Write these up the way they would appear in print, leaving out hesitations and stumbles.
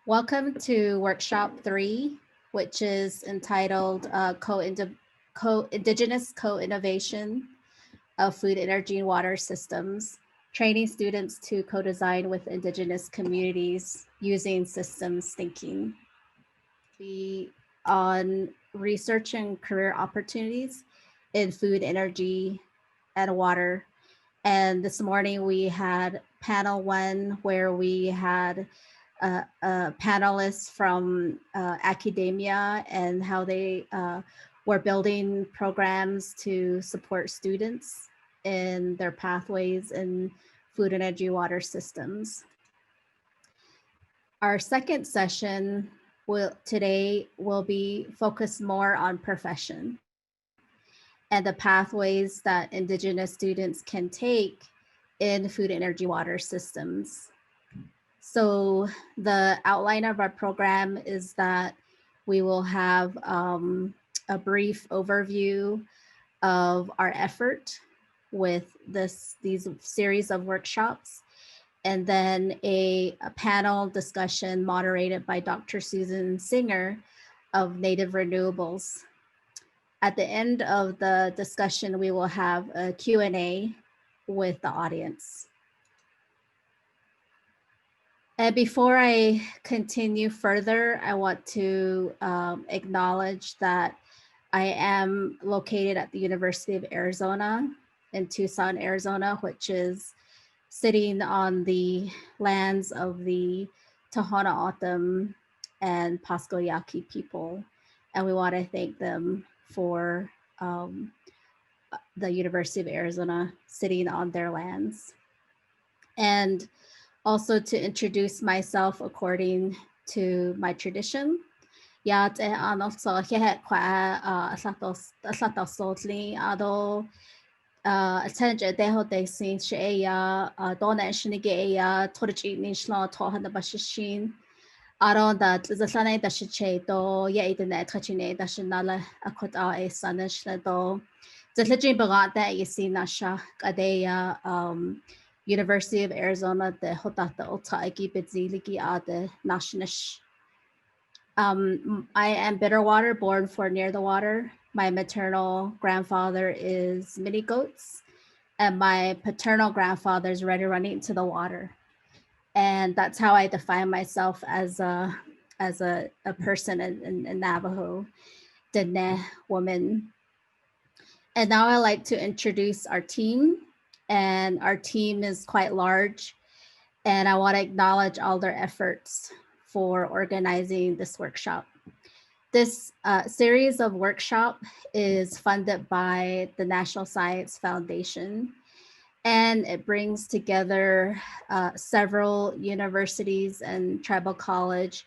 Welcome to workshop 3, which is entitled Indigenous Co-Innovation of Food, Energy, and Water Systems, training students to co-design with Indigenous communities using systems thinking. Be on research and career opportunities in food, energy, and water. And this morning we had panel 1 where we had panelists from academia and how they were building programs to support students in their pathways in food, energy, water systems. Our second session today will be focused more on profession and the pathways that Indigenous students can take in food, energy, water systems. So the outline of our program is that we will have a brief overview of our effort with these series of workshops, and then a panel discussion moderated by Dr. Suzanne Singer of Native Renewables. At the end of the discussion, we will have a Q&A with the audience. And before I continue further, I want to acknowledge that I am located at the University of Arizona in Tucson, Arizona, which is sitting on the lands of the Tohono O'odham and Pasco Yaqui people. And we want to thank them for the University of Arizona sitting on their lands. And also to introduce myself according to my tradition. Yat e also he kwa asato sotli ado attend de ho de sin she ya dona shinige ya torchi ni shlo to han ba shin aron that the sanai da she do ye internet khachine da shinala akot a sanish do the legend bagat that you see nasha kadeya University of Arizona de hotata ota ekipiziliki ade nashnish. I am Bitterwater, born for near the water. My maternal grandfather is mini goats, and my paternal grandfather is ready running into the water. And that's how I define myself as a person in Navajo, Dene woman. And now I'd like to introduce our team. And our team is quite large. And I want to acknowledge all their efforts for organizing this workshop. This series of workshop is funded by the National Science Foundation, and it brings together several universities and tribal college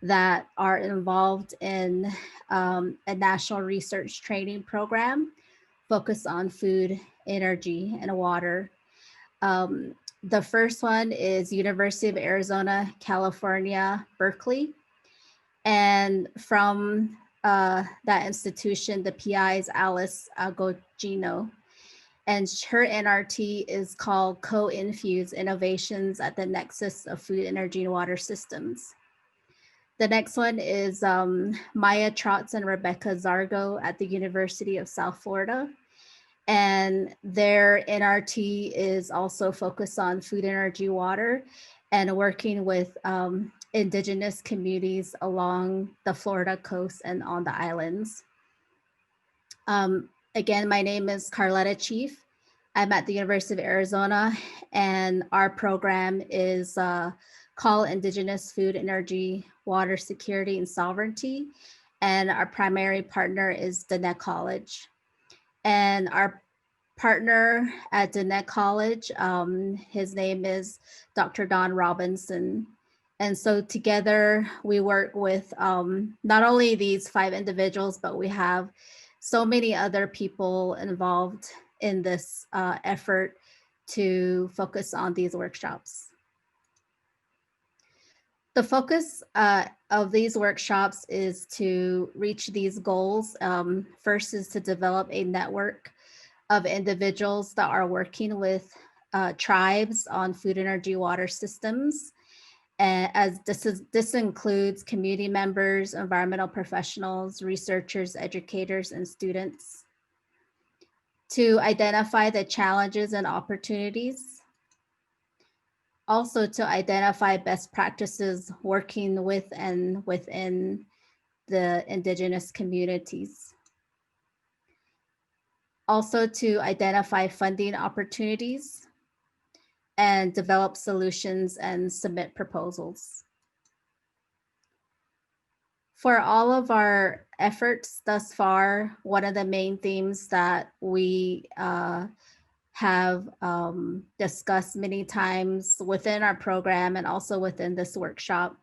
that are involved in a national research training program focused on food, energy, and water. The first one is University of Arizona, California, Berkeley. And from that institution, the PI is Alice Agogino. And her NRT is called Co-Infuse Innovations at the Nexus of Food, Energy, and Water Systems. The next one is Maya Trotz and Rebecca Zargo at the University of South Florida. And their NRT is also focused on food, energy, water, and working with Indigenous communities along the Florida coast and on the islands. Again, my name is Carletta Chief. I'm at the University of Arizona, and our program is called Indigenous Food, Energy, Water Security, and Sovereignty. And our primary partner is Dene College. And our partner at Dene College, his name is Dr. Don Robinson. And so together we work with not only these 5 individuals, but we have so many other people involved in this effort to focus on these workshops. The focus of these workshops is to reach these goals. First is to develop a network of individuals that are working with tribes on food, energy, water systems. And as this includes community members, environmental professionals, researchers, educators, and students, to identify the challenges and opportunities, also to identify best practices working with and within the Indigenous communities, also to identify funding opportunities and develop solutions and submit proposals. For all of our efforts thus far, one of the main themes that we have discussed many times within our program and also within this workshop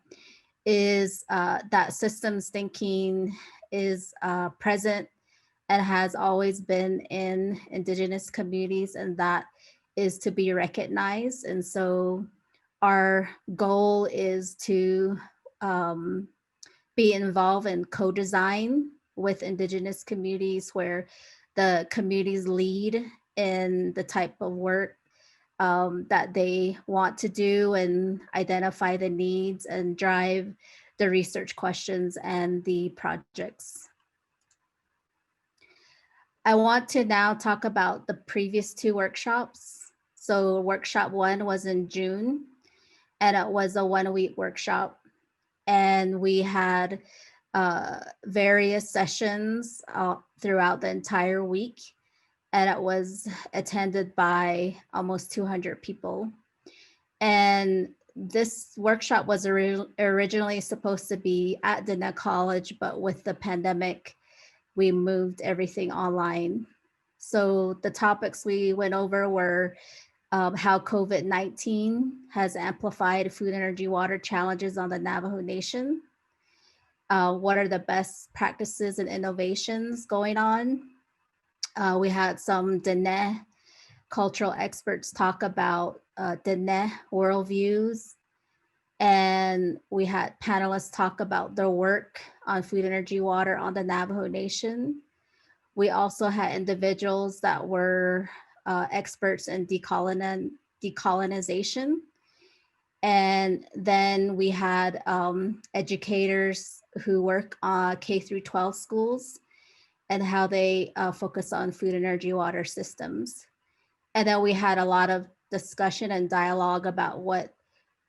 is that systems thinking is present and has always been in Indigenous communities, and that is to be recognized. And so our goal is to be involved in co-design with Indigenous communities, where the communities lead in the type of work that they want to do and identify the needs and drive the research questions and the projects. I want to now talk about the previous two workshops. So workshop 1 was in June, and it was a 1-week workshop. And we had various sessions throughout the entire week. And it was attended by almost 200 people. And this workshop was originally supposed to be at Diné College, but with the pandemic, we moved everything online. So the topics we went over were how COVID-19 has amplified food, energy, water challenges on the Navajo Nation. What are the best practices and innovations going on? We had some Diné cultural experts talk about Diné worldviews, and we had panelists talk about their work on food, energy, water on the Navajo Nation. We also had individuals that were experts in decolonization. And then we had educators who work on K through 12 schools and how they focus on food, energy, water systems. And then we had a lot of discussion and dialogue about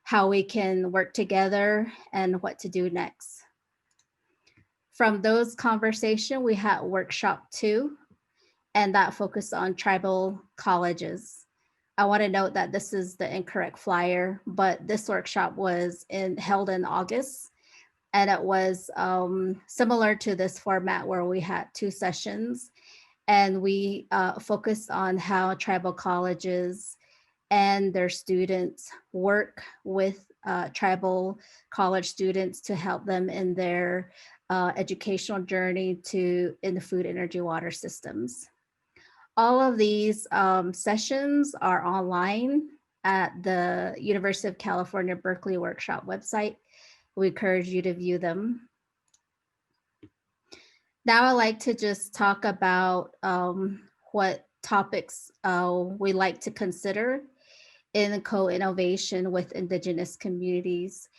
how we can work together and what to do next. From those conversations, we had workshop 2, and that focused on tribal colleges. I want to note that this is the incorrect flyer, but this workshop was held in August, and it was similar to this format where we had 2 sessions, and we focused on how tribal colleges and their students work with tribal college students to help them in their educational journey in the food, energy, water systems. All of these sessions are online at the University of California, Berkeley workshop website. We encourage you to view them. Now I'd like to just talk about what topics we like to consider in co-innovation with Indigenous communities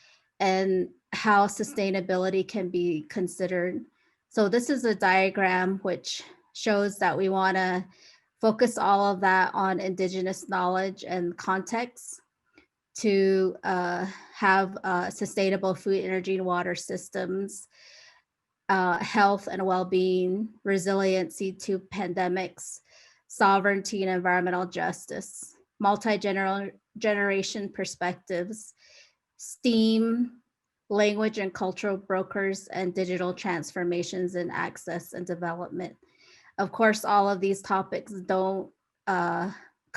and how sustainability can be considered. So this is a diagram which shows that we want to focus all of that on Indigenous knowledge and context to have sustainable food, energy, and water systems, health and well-being, resiliency to pandemics, sovereignty and environmental justice, multi-generation perspectives, STEAM, language and cultural brokers, and digital transformations in access and development. Of course, all of these topics don't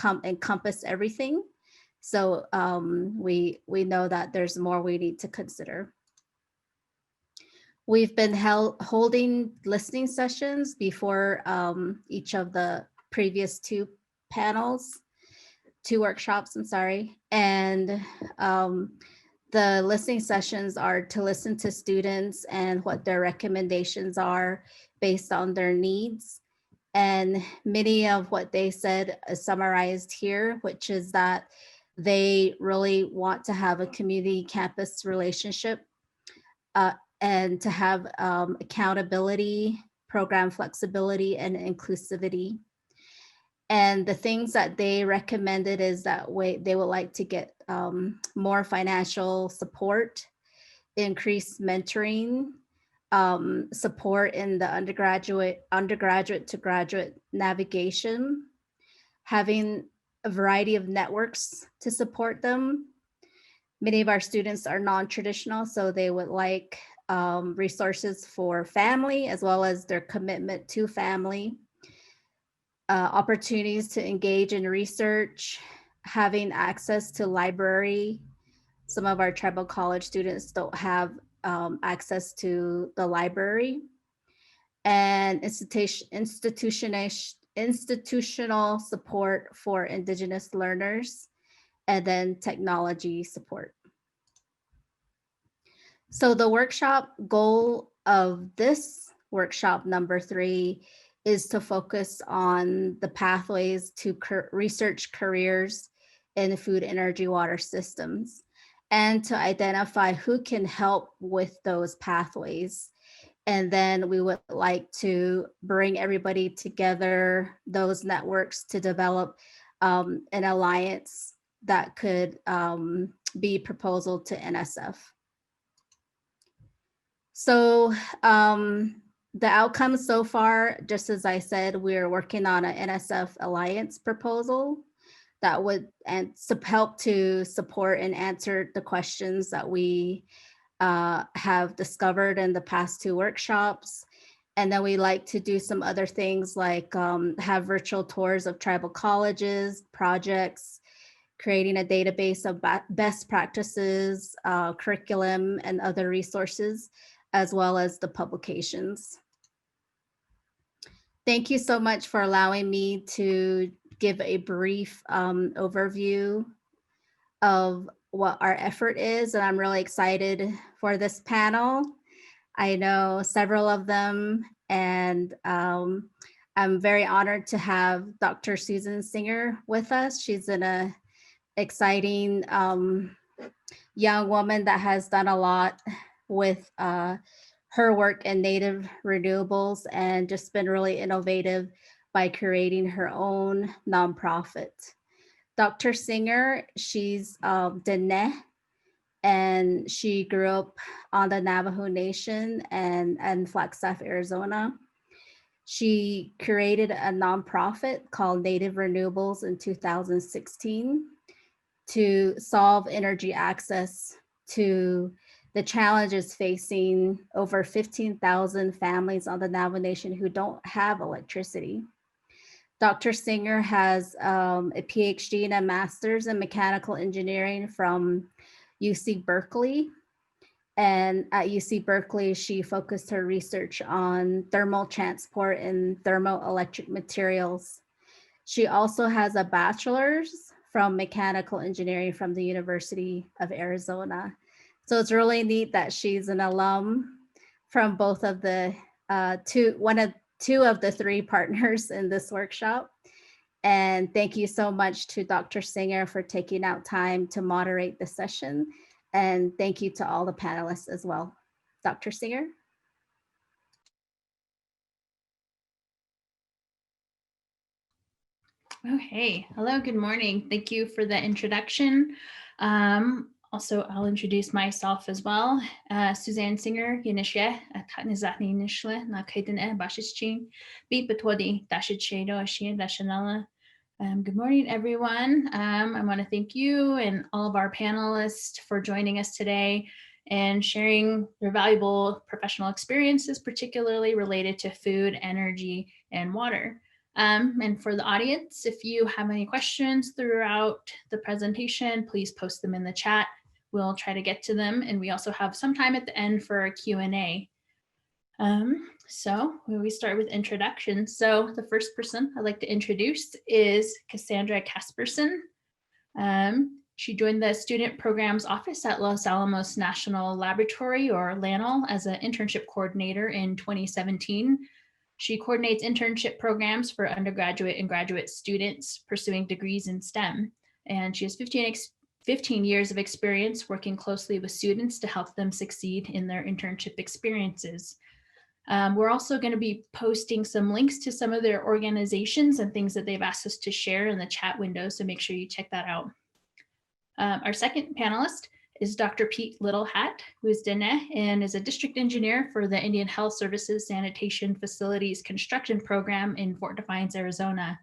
encompass everything. So we know that there's more we need to consider. We've been holding listening sessions before each of the previous 2 workshops, I'm sorry. And the listening sessions are to listen to students and what their recommendations are based on their needs. And many of what they said is summarized here, which is that They really want to have a community campus relationship and to have accountability, program flexibility, and inclusivity. And the things that they recommended is that they would like to get more financial support, increased mentoring, support in the undergraduate to graduate navigation, having a variety of networks to support them. Many of our students are non-traditional, so they would like resources for family as well as their commitment to family, opportunities to engage in research, having access to library. Some of our tribal college students don't have access to the library, and institutional support for Indigenous learners, and then technology support. So the workshop goal of this workshop number 3 is to focus on the pathways to research careers in food, energy, water systems, and to identify who can help with those pathways. And then we would like to bring everybody together, those networks, to develop an alliance that could be proposal to NSF. So the outcomes so far, just as I said, we're working on an NSF alliance proposal that would help to support and answer the questions that we have discovered in the past 2 workshops. And then we like to do some other things like have virtual tours of tribal colleges, projects, creating a database of best practices, curriculum, and other resources, as well as the publications. Thank you so much for allowing me to give a brief overview of what our effort is, and I'm really excited for this panel. I know several of them, and I'm very honored to have Dr. Suzanne Singer with us. She's an exciting young woman that has done a lot with her work in native renewables and just been really innovative by creating her own nonprofit. Dr. Singer, she's Dene, and she grew up on the Navajo Nation and Flagstaff, Arizona. She created a nonprofit called Native Renewables in 2016 to solve energy access to the challenges facing over 15,000 families on the Navajo Nation who don't have electricity. Dr. Singer has a PhD and a master's in mechanical engineering from UC Berkeley. And at UC Berkeley, she focused her research on thermal transport and thermoelectric materials. She also has a bachelor's from mechanical engineering from the University of Arizona. So it's really neat that she's an alum from both of the two of the 3 partners in this workshop. And thank you so much to Dr. Singer for taking out time to moderate the session. And thank you to all the panelists as well. Dr. Singer. Oh, hey, hello, good morning. Thank you for the introduction. Also, I'll introduce myself as well. Suzanne Singer, Yinishye, Tatnizatni Nishle, Nakaitane, Bashichin, Beat Betwadi, Dashichedo, Ashin, Dashanala. Good morning, everyone. I want to thank you and all of our panelists for joining us today and sharing their valuable professional experiences, particularly related to food, energy, and water. And for the audience, if you have any questions throughout the presentation, please post them in the chat. We'll try to get to them. And we also have some time at the end for a Q&A. So we start with introductions. So the first person I'd like to introduce is Cassandra Casperson. She joined the Student Programs Office at Los Alamos National Laboratory, or LANL, as an internship coordinator in 2017. She coordinates internship programs for undergraduate and graduate students pursuing degrees in STEM. and she has 15 years of experience working closely with students to help them succeed in their internship experiences. We're also going to be posting some links to some of their organizations and things that they've asked us to share in the chat window, so make sure you check that out. Our second panelist is Dr. Pete Littlehat, who is Dene and is a district engineer for the Indian Health Services Sanitation Facilities Construction Program in Fort Defiance, Arizona.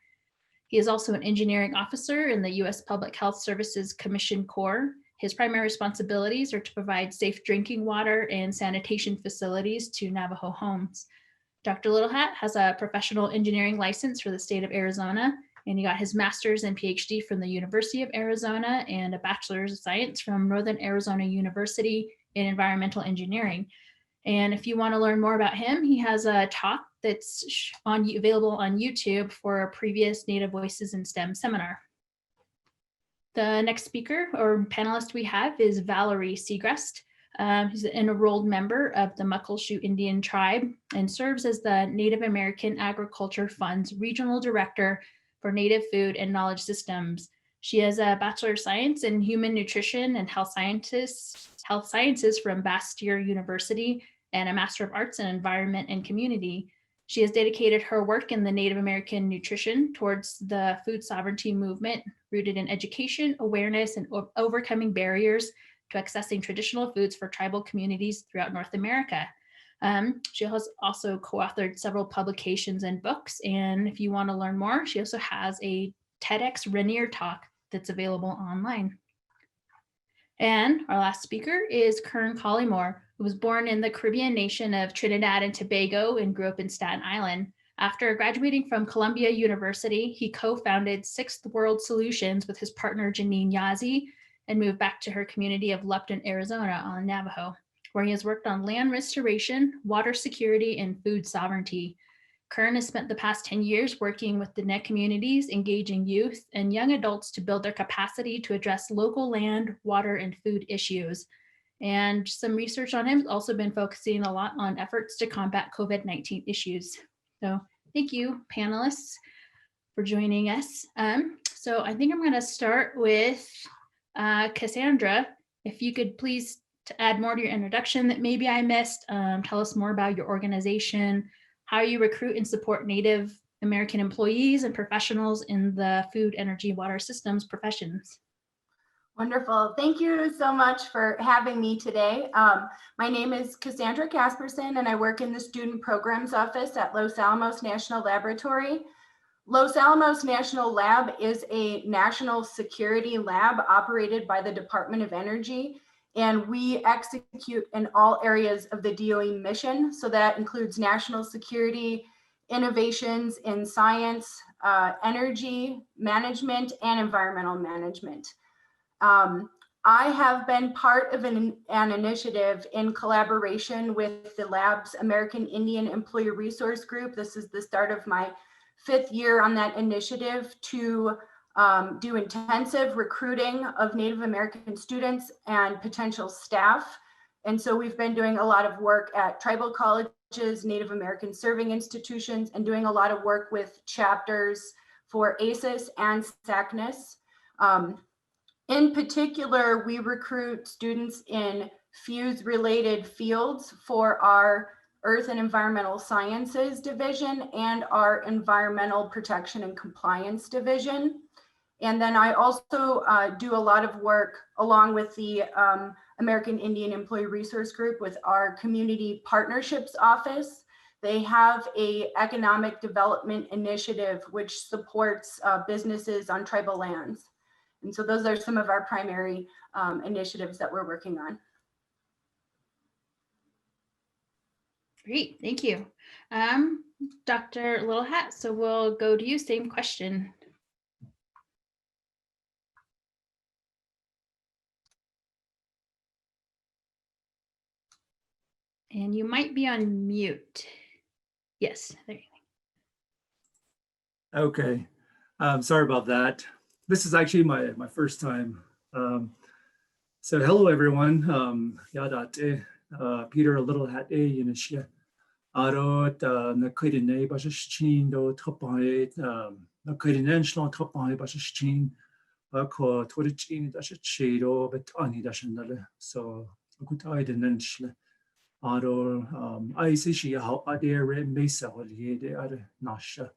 He is also an engineering officer in the U.S. Public Health Services Commission Corps. His primary responsibilities are to provide safe drinking water and sanitation facilities to Navajo homes. Dr. Littlehat has a professional engineering license for the state of Arizona, and he got his master's and PhD from the University of Arizona and a bachelor's of science from Northern Arizona University in environmental engineering. And if you want to learn more about him, he has a talk that's available on YouTube for a previous Native Voices in STEM seminar. The next speaker or panelist we have is Valerie Segrest. He's an enrolled member of the Muckleshoot Indian tribe and serves as the Native American Agriculture Fund's Regional Director for Native Food and Knowledge Systems. She has a Bachelor of Science in Human Nutrition and Health Sciences from Bastyr University and a Master of Arts in Environment and Community. She has dedicated her work in the Native American nutrition towards the food sovereignty movement, rooted in education, awareness, and overcoming barriers to accessing traditional foods for tribal communities throughout North America. She has also co-authored several publications and books, and if you want to learn more, she also has a TEDx Rainier talk that's available online. And our last speaker is Kern Collymore, who was born in the Caribbean nation of Trinidad and Tobago and grew up in Staten Island. After graduating from Columbia University, he co-founded Sixth World Solutions with his partner Janine Yazzie and moved back to her community of Lupton, Arizona on Navajo, where he has worked on land restoration, water security, and food sovereignty. Kern has spent the past 10 years working with the Diné communities, engaging youth and young adults to build their capacity to address local land, water, and food issues. And some research on him has also been focusing a lot on efforts to combat COVID-19 issues. So thank you, panelists, for joining us. So I think I'm going to start with Cassandra. If you could please to add more to your introduction that maybe I missed, tell us more about your organization, how you recruit and support Native American employees and professionals in the food, energy, water systems professions. Wonderful. Thank you so much for having me today. My name is Cassandra Casperson, and I work in the Student Programs Office at Los Alamos National Laboratory. Los Alamos National Lab is a national security lab operated by the Department of Energy, and we execute in all areas of the DOE mission. So that includes national security, innovations in science, energy management, and environmental management. I have been part of an initiative in collaboration with the lab's American Indian Employee Resource Group. This is the start of my 5th year on that initiative to do intensive recruiting of Native American students and potential staff. And so we've been doing a lot of work at tribal colleges, Native American serving institutions, and doing a lot of work with chapters for ACES and SACNIS. In particular, we recruit students in FEWS related fields for our Earth and Environmental Sciences Division and our Environmental Protection and Compliance Division. And then I also do a lot of work along with the American Indian Employee Resource Group with our Community Partnerships Office. They have an economic development initiative which supports businesses on tribal lands. And so those are some of our primary initiatives that we're working on. Great, thank you. Dr. Littlehat, so we'll go to you, same question. And you might be on mute. Yes, there you go. Okay, sorry about that. This is actually my first time. So hello everyone. Yadate Peter Littlehat Inishia. Arot Nakidine Bashashin do Topai Nakidinentional Topai Bashashin ko Twitch dash Shado, but Ani dash so good I didn't. I see she how there mesa nasha.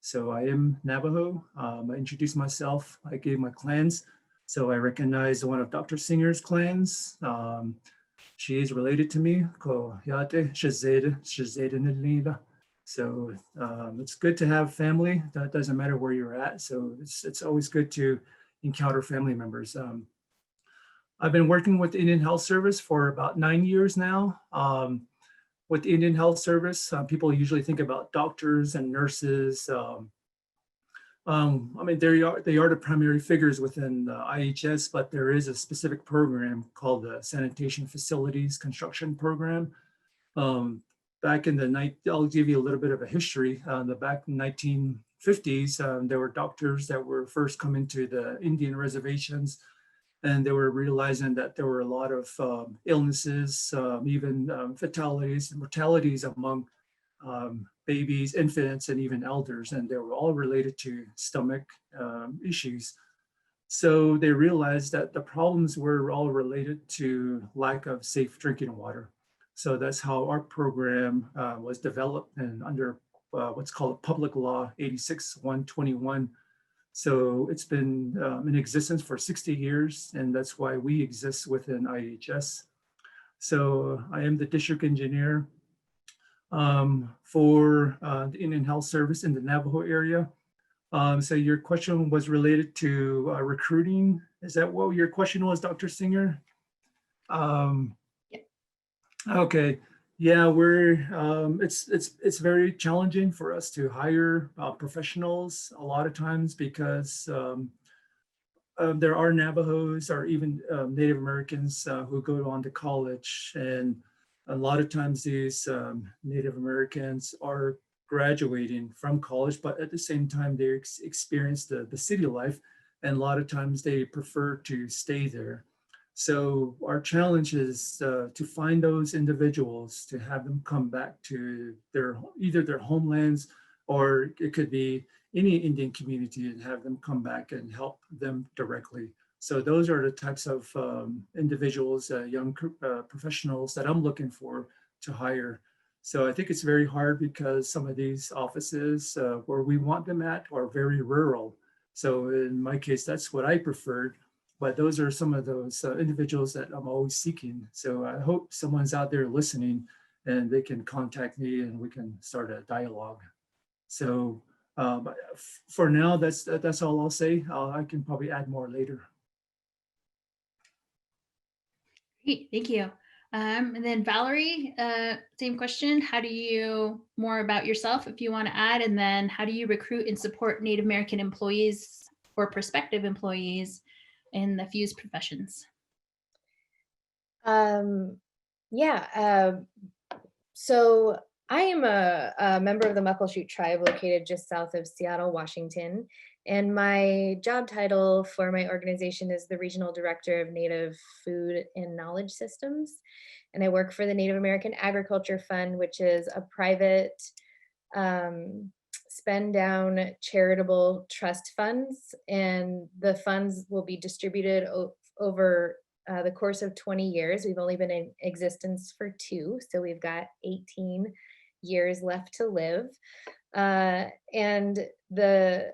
So I am Navajo. I introduced myself. I gave my clans. So I recognize one of Dr. Singer's clans. She is related to me. Ko Yate Shazeda Nilila. So it's good to have family. That doesn't matter where you're at. So it's always good to encounter family members. I've been working with the Indian Health Service for about 9 years now. With the Indian Health Service, people usually think about doctors and nurses. I mean, they are the primary figures within the IHS, but there is a specific program called the Sanitation Facilities Construction Program. Back in the night, I'll give you a little bit of a history. Back in the 1950s, there were doctors that were first coming to the Indian reservations, and they were realizing that there were a lot of illnesses, even fatalities and mortalities among babies, infants, and even elders, and they were all related to stomach issues. So they realized that the problems were all related to lack of safe drinking water. So that's how our program was developed and under what's called Public Law 86-121. So it's been in existence for 60 years, and that's why we exist within IHS. So I am the district engineer for the Indian Health Service in the Navajo area. So your question was related to recruiting. Is that what your question was, Dr. Singer? Yeah. Okay. Yeah, it's very challenging for us to hire professionals a lot of times because there are Navajos or even Native Americans who go on to college, and a lot of times these Native Americans are graduating from college, but at the same time they experience the city life, and a lot of times they prefer to stay there. So our challenge is to find those individuals, to have them come back to either their homelands, or it could be any Indian community, and have them come back and help them directly. So those are the types of individuals, young professionals that I'm looking for to hire. So I think it's very hard because some of these offices where we want them at are very rural. So in my case, that's what I preferred. But those are some of those individuals that I'm always seeking. So I hope someone's out there listening and they can contact me and we can start a dialogue. So for now, that's all I'll say. I can probably add more later. Great, thank you. And then Valerie, same question. How do you, more about yourself if you want to add, and then how do you recruit and support Native American employees or prospective employees in the FEWS professions? So I am a member of the Muckleshoot tribe located just south of Seattle, Washington. And my job title for my organization is the Regional Director of Native Food and Knowledge Systems. And I work for the Native American Agriculture Fund, which is a private spend down charitable trust funds. And the funds will be distributed over the course of 20 years. We've only been in existence for 2, so we've got 18 years left to live. And the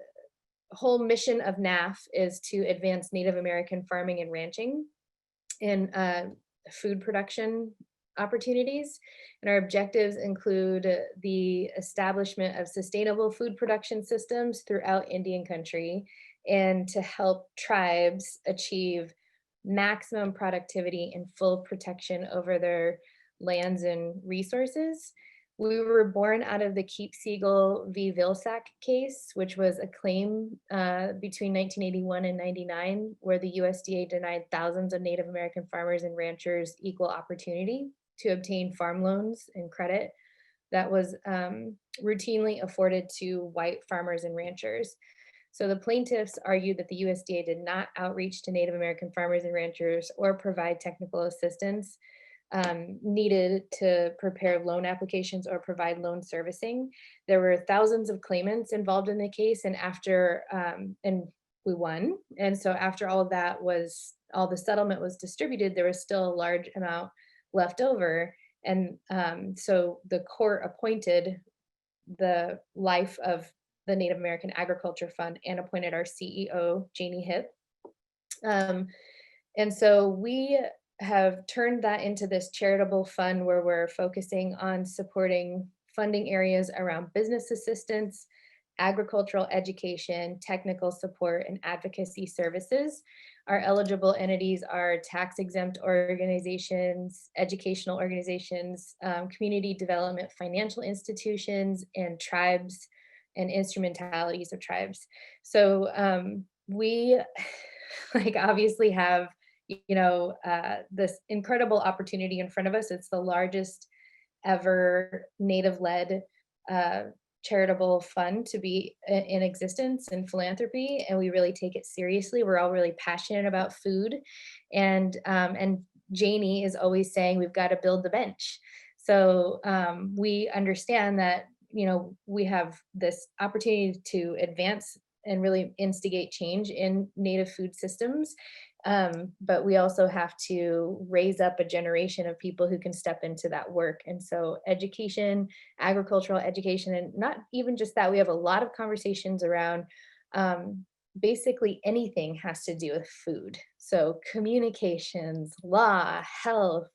whole mission of NAF is to advance Native American farming and ranching and food production opportunities. And our objectives include the establishment of sustainable food production systems throughout Indian country, and to help tribes achieve maximum productivity and full protection over their lands and resources. We were born out of the Keep Siegel v. Vilsack case, which was a claim between 1981 and 99, where the USDA denied thousands of Native American farmers and ranchers equal opportunity to obtain farm loans and credit that was routinely afforded to white farmers and ranchers. So the plaintiffs argued that the USDA did not outreach to Native American farmers and ranchers or provide technical assistance needed to prepare loan applications or provide loan servicing. There were thousands of claimants involved in the case, and after and we won. And so after all the settlement was distributed, there was still a large amount left over. And so the court appointed the life of the Native American Agriculture Fund and appointed our CEO, Janie Hipp. And so we have turned that into this charitable fund where we're focusing on supporting funding areas around business assistance, agricultural education, technical support, and advocacy services. Our eligible entities are tax-exempt organizations, educational organizations, community development financial institutions, and tribes and instrumentalities of tribes. So we obviously have this incredible opportunity in front of us. It's the largest ever Native-led charitable fund to be in existence in philanthropy, and we really take it seriously. We're all really passionate about food, and Janie is always saying we've got to build the bench. So we understand that we have this opportunity to advance and really instigate change in Native food systems. But we also have to raise up a generation of people who can step into that work. And so education, agricultural education, and not even just that, we have a lot of conversations around basically anything has to do with food. So communications, law, health,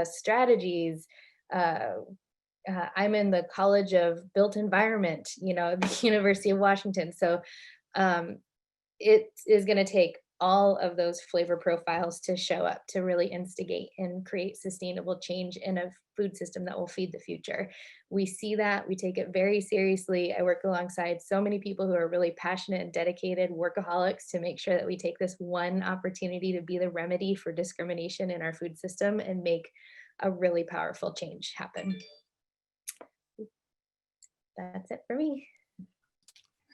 strategies. I'm in the College of Built Environment, at the University of Washington. So it is going to take all of those flavor profiles to show up to really instigate and create sustainable change in a food system that will feed the future. We see that, we take it very seriously. I work alongside so many people who are really passionate and dedicated workaholics to make sure that we take this one opportunity to be the remedy for discrimination in our food system and make a really powerful change happen. That's it for me.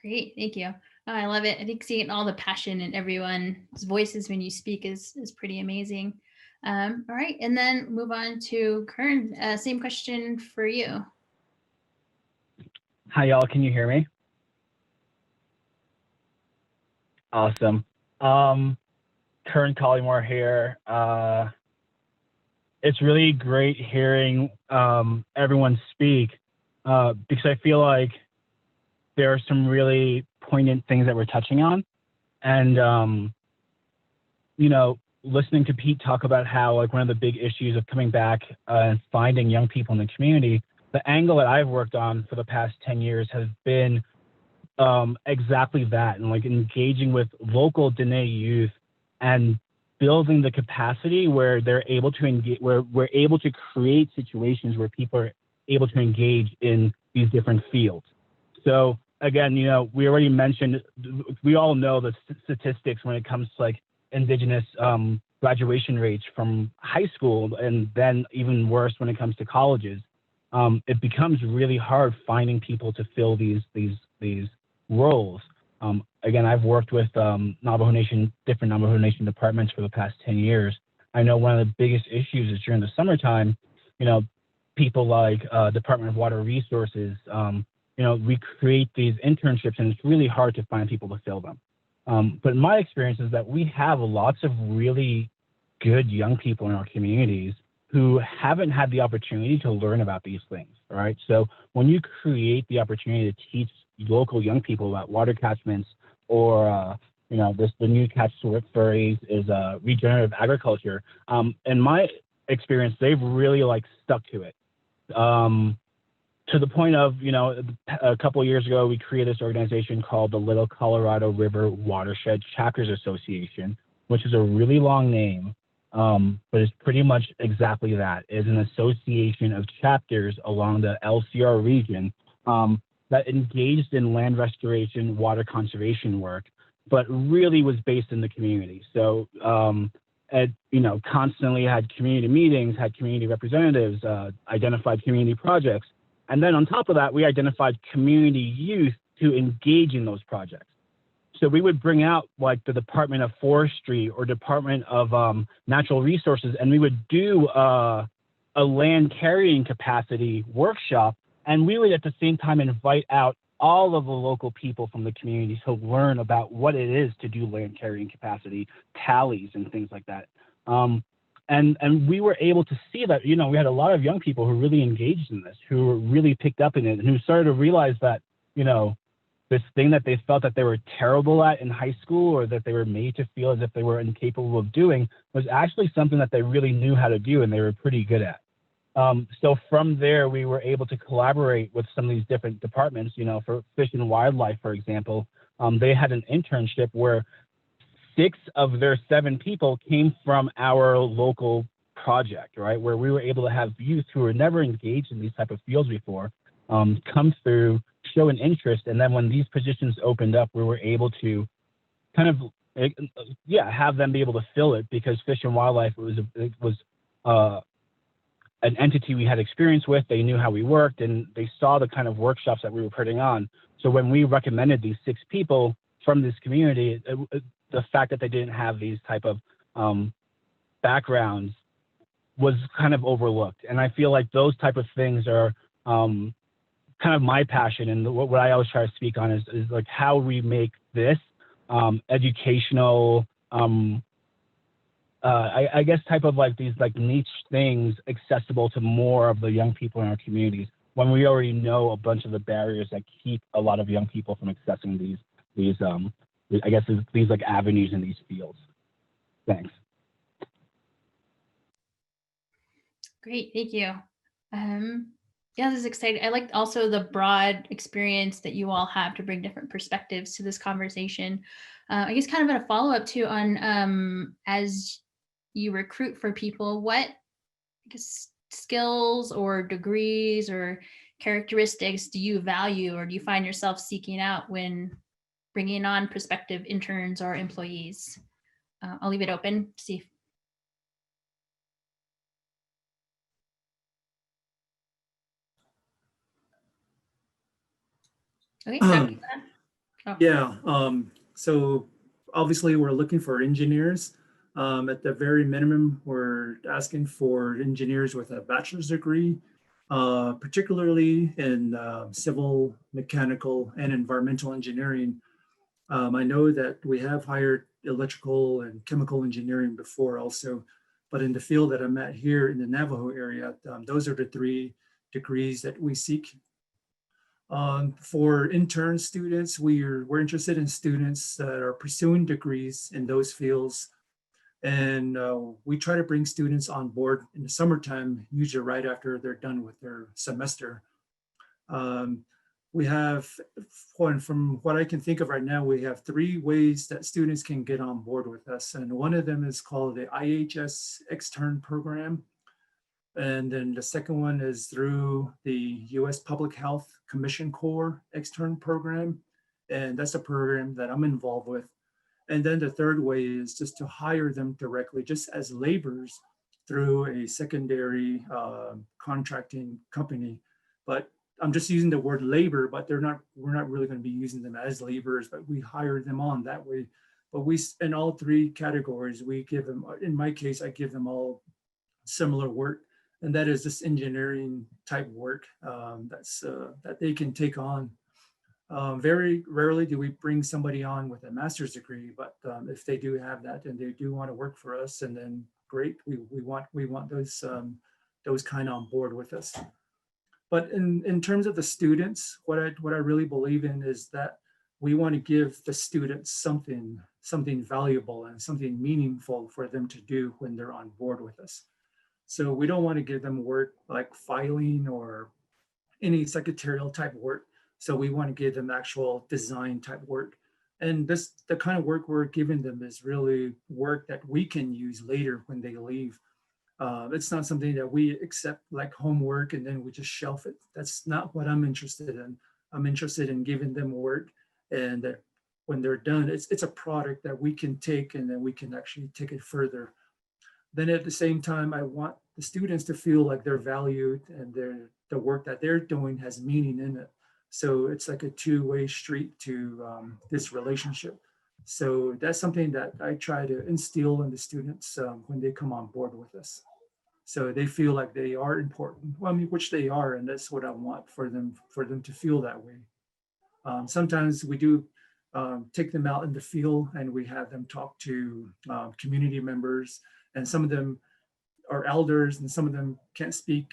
Great, thank you. Oh, I love it. I think seeing all the passion in everyone's voices when you speak is pretty amazing. All right, and then move on to Kern. Same question for you. Hi, y'all. Can you hear me? Awesome. Kern Collymore here. It's really great hearing everyone speak because I feel like there are some really poignant things that we're touching on. And, listening to Pete talk about how one of the big issues of coming back and finding young people in the community, the angle that I've worked on for the past 10 years has been exactly that, and engaging with local Dene youth and building the capacity where they're able to engage, where we're able to create situations where people are able to engage in these different fields. So again, we already mentioned, we all know the statistics when it comes to Indigenous graduation rates from high school, and then even worse when it comes to colleges. It becomes really hard finding people to fill these roles. Again, I've worked with different Navajo Nation departments for the past 10 years. I know one of the biggest issues is during the summertime, people like Department of Water Resources, we create these internships and it's really hard to find people to fill them. But my experience is that we have lots of really good young people in our communities who haven't had the opportunity to learn about these things, right? So when you create the opportunity to teach local young people about water catchments or, the new catchphrase is regenerative agriculture. In my experience, they've really stuck to it. To the point of, a couple of years ago, we created this organization called the Little Colorado River Watershed Chapters Association, which is a really long name, but it's pretty much exactly that. It's an association of chapters along the LCR region that engaged in land restoration, water conservation work, but really was based in the community. So, constantly had community meetings, had community representatives, identified community projects. And then on top of that, we identified community youth to engage in those projects. So we would bring out the Department of Forestry or Department of Natural Resources, and we would do a land carrying capacity workshop. And we would at the same time invite out all of the local people from the community to learn about what it is to do land carrying capacity tallies and things like that. And we were able to see that, you know, we had a lot of young people who really engaged in this, who really picked up in it, and who started to realize that, you know, this thing that they felt that they were terrible at in high school, or that they were made to feel as if they were incapable of doing, was actually something that they really knew how to do and they were pretty good at. So from there, we were able to collaborate with some of these different departments. You know, for Fish and Wildlife, for example, they had an internship where 6 of their 7 people came from our local project, right? Where we were able to have youth who were never engaged in these type of fields before come through, show an interest, and then when these positions opened up, we were able to kind of, have them be able to fill it, because Fish and Wildlife was an entity we had experience with. They knew how we worked, and they saw the kind of workshops that we were putting on. So when we recommended these 6 people from this community, the fact that they didn't have these type of backgrounds was kind of overlooked. And I feel like those type of things are kind of my passion, and what I always try to speak on is like how we make this educational, I guess type of like these like niche things accessible to more of the young people in our communities, when we already know a bunch of the barriers that keep a lot of young people from accessing these I guess these like avenues in these fields. Thanks. Great, thank you. Yeah, this is exciting. I like also the broad experience that you all have to bring different perspectives to this conversation. I guess kind of a follow-up too on as you recruit for people, what skills or degrees or characteristics do you value, or do you find yourself seeking out when bringing on prospective interns or employees? I'll leave it open to see. Okay, Dr. Oh. Yeah, so obviously we're looking for engineers. At the very minimum, we're asking for engineers with a bachelor's degree, particularly in civil, mechanical, and environmental engineering. I know that we have hired electrical and chemical engineering before also, but in the field that I'm at here in the Navajo area, those are the 3 degrees that we seek. For intern students, we're interested in students that are pursuing degrees in those fields. And we try to bring students on board in the summertime, usually right after they're done with their semester. We have, from what I can think of right now, we have 3 ways that students can get on board with us. And one of them is called the IHS Extern Program. And then the second one is through the U.S. Public Health Commission Corps Extern Program. And that's a program that I'm involved with. And then the third way is just to hire them directly, just as laborers through a secondary contracting company. But I'm just using the word labor, but we're not really going to be using them as laborers, but we hire them on that way. But we, in all 3 categories, we give them, in my case, I give them all similar work. And that is this engineering type work that they can take on. Very rarely do we bring somebody on with a master's degree, but if they do have that and they do want to work for us, and then great, we want those kind on board with us. But in terms of the students, what I really believe in is that we want to give the students something valuable and something meaningful for them to do when they're on board with us. So we don't want to give them work like filing or any secretarial type work. So we want to give them actual design type work. And the kind of work we're giving them is really work that we can use later when they leave. It's not something that we accept like homework and then we just shelf it. That's not what I'm interested in. I'm interested in giving them work, and that when they're done, it's a product that we can take and then we can actually take it further. Then at the same time, I want the students to feel like they're valued and the work that they're doing has meaning in it. So it's like a 2-way street to this relationship. So that's something that I try to instill in the students when they come on board with us. So they feel like they are important, well, I mean, which they are, and that's what I want for them to feel that way. Sometimes we do take them out in the field and we have them talk to community members, and some of them are elders and some of them can't speak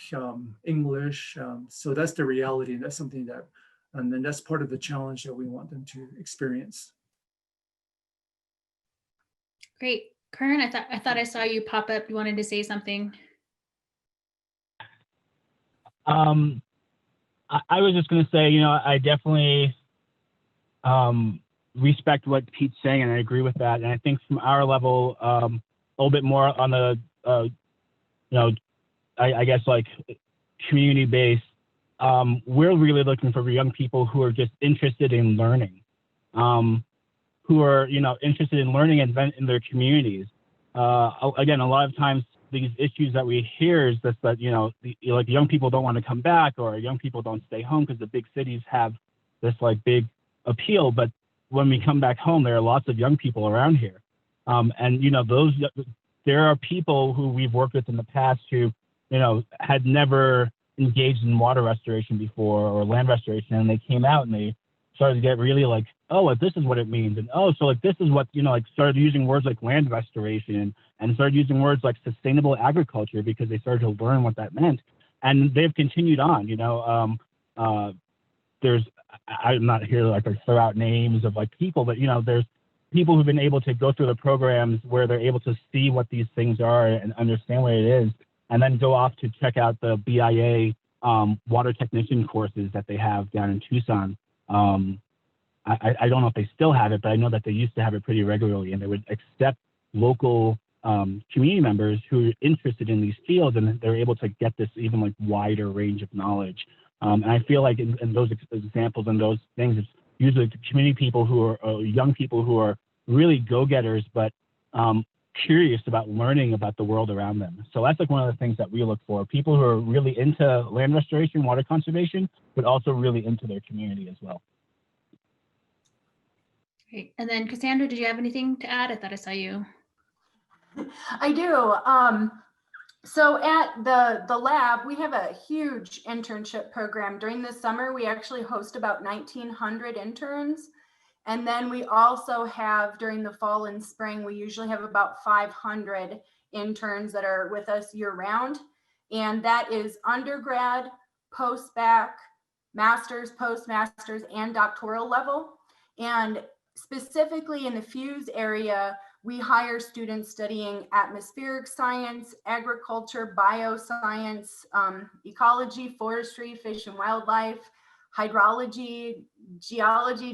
English. So that's the reality, and that's something that, and then that's part of the challenge that we want them to experience. Great. Kern, I thought I saw you pop up. You wanted to say something. I was just going to say, I definitely respect what Pete's saying, and I agree with that. And I think from our level, a little bit more on the, I guess like community based, we're really looking for young people who are just interested in learning, who are, interested in learning and in their communities. Again, a lot of times these issues that we hear is that, like young people don't want to come back, or young people don't stay home because the big cities have this like big appeal. But when we come back home, there are lots of young people around here. And, there are people who we've worked with in the past who, had never engaged in water restoration before or land restoration, and they came out and they started to get really like, oh, like, this is what it means. And oh, so like this is what, like started using words like land restoration and started using words like sustainable agriculture because they started to learn what that meant. And they've continued on, I'm not here to like throw out names of like people, but there's people who've been able to go through the programs where they're able to see what these things are and understand what it is, and then go off to check out the BIA water technician courses that they have down in Tucson. I don't know if they still have it, but I know that they used to have it pretty regularly, and they would accept local community members who are interested in these fields, and they're able to get this even like wider range of knowledge. And I feel like in those examples and those things, it's usually the community people who are young people who are really go-getters, but curious about learning about the world around them. So that's like one of the things that we look for, people who are really into land restoration, water conservation, but also really into their community as well. Great. And then Cassandra, did you have anything to add? I thought I saw you. I do. So at the lab, we have a huge internship program. During the summer, we actually host about 1,900 interns. And then we also have, during the fall and spring, we usually have about 500 interns that are with us year round. And that is undergrad, post-bac, master's, postmasters, and doctoral level. And specifically in the FEWS area, we hire students studying atmospheric science, agriculture, bioscience, ecology, forestry, fish and wildlife, hydrology, geology,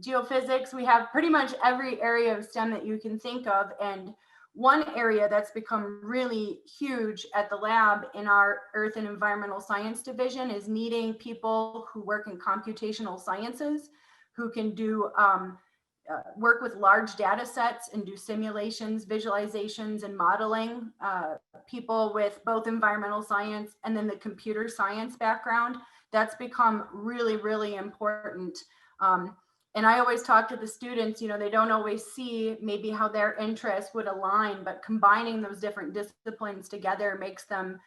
geophysics. We have pretty much every area of STEM that you can think of. And one area that's become really huge at the lab in our Earth and Environmental Science division is needing people who work in computational sciences, who can do work with large data sets and do simulations, visualizations, and modeling. People with both environmental science and then the computer science background, that's become really, really important. And I always talk to the students, they don't always see maybe how their interests would align, but combining those different disciplines together makes them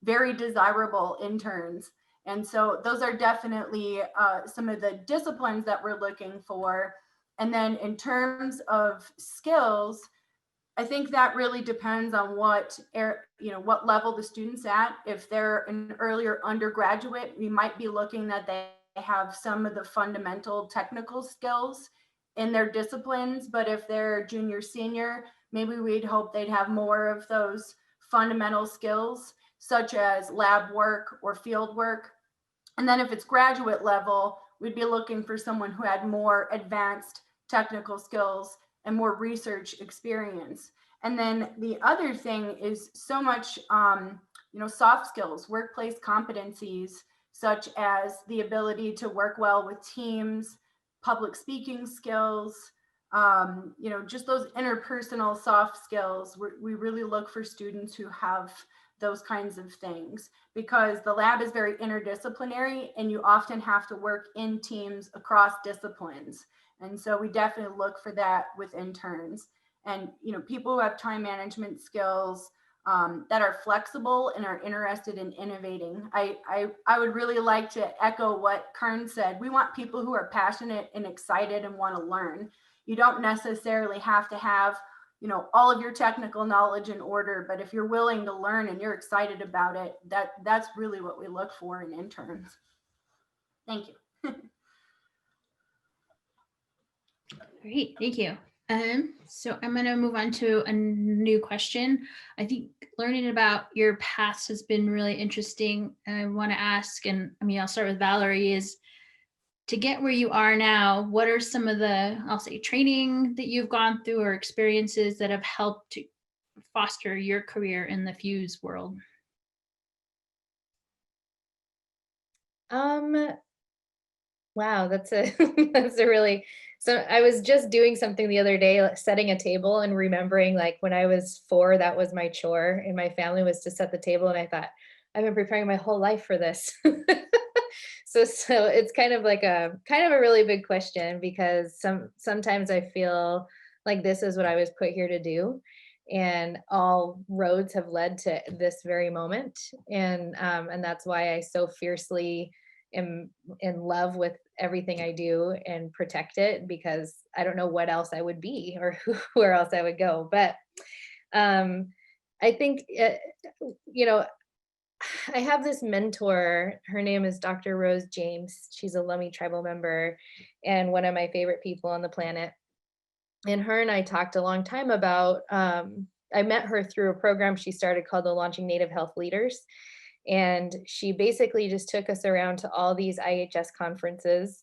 very desirable interns. And so those are definitely some of the disciplines that we're looking for. And then in terms of skills, I think that really depends on what level the student's at. If they're an earlier undergraduate, we might be looking that they have some of the fundamental technical skills in their disciplines. But if they're junior, senior, maybe we'd hope they'd have more of those fundamental skills, such as lab work or field work. And then if it's graduate level, we'd be looking for someone who had more advanced technical skills and more research experience. And then the other thing is so much, soft skills, workplace competencies, such as the ability to work well with teams, public speaking skills, just those interpersonal soft skills. We really look for students who have those kinds of things, because the lab is very interdisciplinary and you often have to work in teams across disciplines. And so we definitely look for that with interns. And people who have time management skills, that are flexible and are interested in innovating. I would really like to echo what Kern said. We want people who are passionate and excited and want to learn. You don't necessarily have to have, you know, all of your technical knowledge in order, but if you're willing to learn and you're excited about it, that's really what we look for in interns. Thank you. Great, thank you. So I'm going to move on to a new question. I think learning about your past has been really interesting. I want to ask, and I mean, I'll start with Valerie, is to get where you are now, what are some of the, I'll say, training that you've gone through or experiences that have helped to foster your career in the FEWS world? Wow, that's a that's a really, so I was just doing something the other day, like setting a table, and remembering like when I was 4, that was my chore in my family, was to set the table. And I thought, I've been preparing my whole life for this. So it's kind of a really big question, because sometimes I feel like this is what I was put here to do, and all roads have led to this very moment. And that's why I so fiercely am in love with everything I do and protect it, because I don't know what else I would be or where else I would go. But I think, you know, I have this mentor. Her name is Dr. Rose James. She's a Lummi tribal member and one of my favorite people on the planet. And her and I talked a long time about, I met her through a program she started called the Launching Native Health Leaders. And she basically just took us around to all these IHS conferences,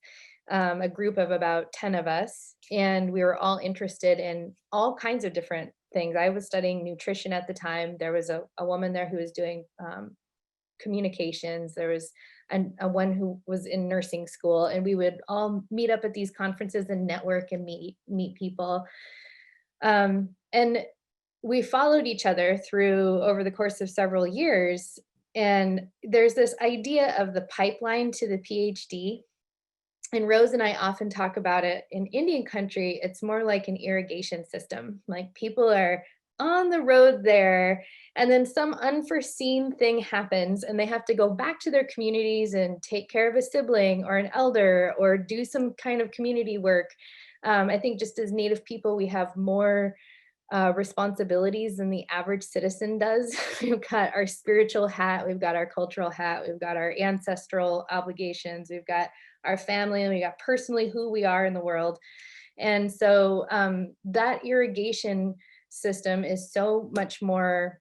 a group of about 10 of us. And we were all interested in all kinds of different things. I was studying nutrition at the time. There was a woman there who was doing communications. There was a one who was in nursing school, and we would all meet up at these conferences and network and meet people. And we followed each other through over the course of several years. And there's this idea of the pipeline to the PhD. And Rose and I often talk about it in Indian country. It's more like an irrigation system. Like people are on the road there, and then some unforeseen thing happens and they have to go back to their communities and take care of a sibling or an elder or do some kind of community work. I think just as Native people, we have more responsibilities than the average citizen does. We've got our spiritual hat, we've got our cultural hat, we've got our ancestral obligations, we've got our family, and we got personally who we are in the world. And so that irrigation system is so much more,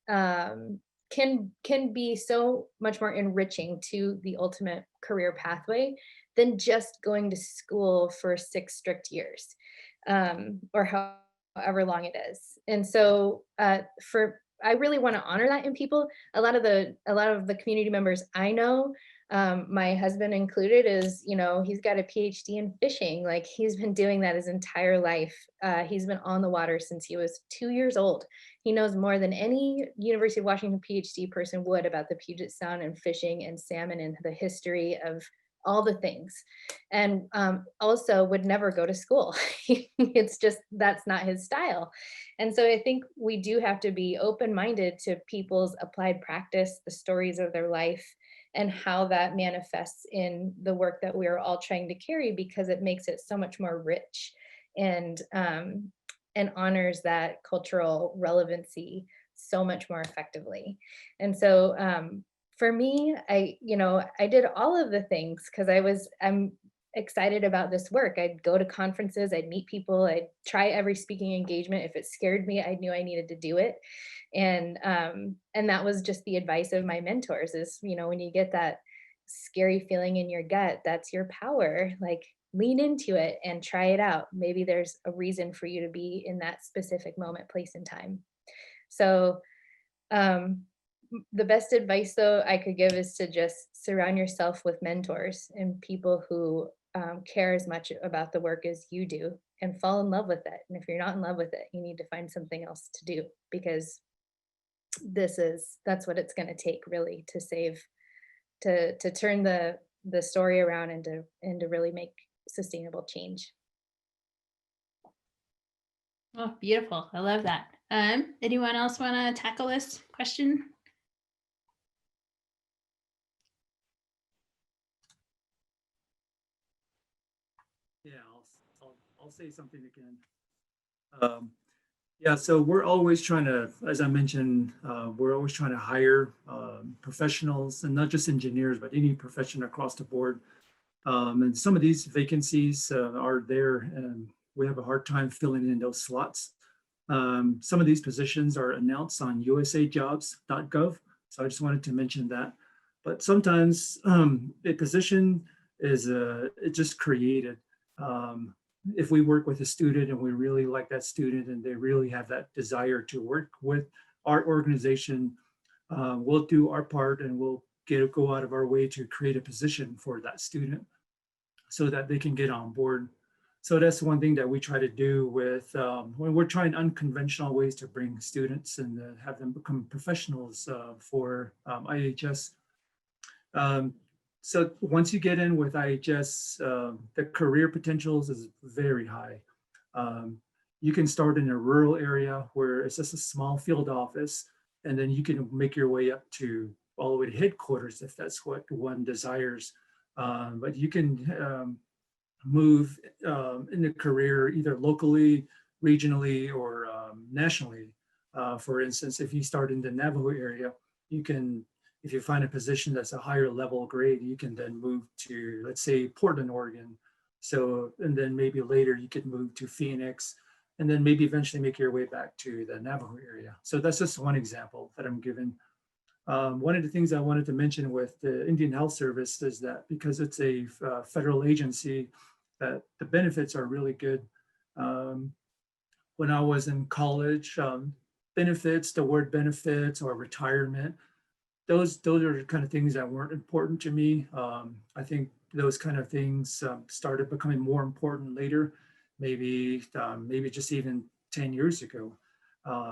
can be so much more enriching to the ultimate career pathway than just going to school for 6 strict years, or however long it is. And so I really want to honor that in people. A lot of the community members I know, my husband included, is, you know, he's got a PhD in fishing. Like he's been doing that his entire life. He's been on the water since he was 2 years old. He knows more than any University of Washington PhD person would about the Puget Sound and fishing and salmon and the history of all the things. And also would never go to school. It's just, that's not his style. And so I think we do have to be open-minded to people's applied practice, the stories of their life, and how that manifests in the work that we're all trying to carry, because it makes it so much more rich and honors that cultural relevancy so much more effectively. And so for me, I did all of the things because I'm excited about this work. I'd go to conferences, I'd meet people, I'd try every speaking engagement. If it scared me, I knew I needed to do it. And that was just the advice of my mentors is, you know, when you get that scary feeling in your gut, that's your power. Like lean into it and try it out. Maybe there's a reason for you to be in that specific moment, place, and time. So the best advice though I could give is to just surround yourself with mentors and people who care as much about the work as you do, and fall in love with it. And if you're not in love with it, you need to find something else to do, because that's what it's going to take really to turn the story around and to really make sustainable change. Oh, beautiful. I love that. Anyone else want to tackle this question? Yeah, I'll say something again. Yeah, so we're always trying to, as I mentioned, we're always trying to hire professionals, and not just engineers, but any profession across the board. And some of these vacancies are there, and we have a hard time filling in those slots. Some of these positions are announced on usajobs.gov, so I just wanted to mention that. But sometimes a position is it's just created. If we work with a student and we really like that student and they really have that desire to work with our organization, we'll do our part and we'll go out of our way to create a position for that student so that they can get on board. So that's one thing that we try to do with when we're trying unconventional ways to bring students and have them become professionals for IHS. So once you get in with IHS, the career potentials is very high. You can start in a rural area where it's just a small field office, and then you can make your way up to all the way to headquarters if that's what one desires. But you can move in the career either locally, regionally, or nationally. For instance, if you start in the Navajo area, you can, if you find a position that's a higher level grade, you can then move to, let's say, Portland, Oregon. So, and then maybe later you could move to Phoenix, and then maybe eventually make your way back to the Navajo area. So that's just one example that I'm giving. One of the things I wanted to mention with the Indian Health Service is that because it's a federal agency, that the benefits are really good. When I was in college, benefits, the word benefits or retirement, those are the kind of things that weren't important to me. I think those kind of things started becoming more important later, maybe just even 10 years ago,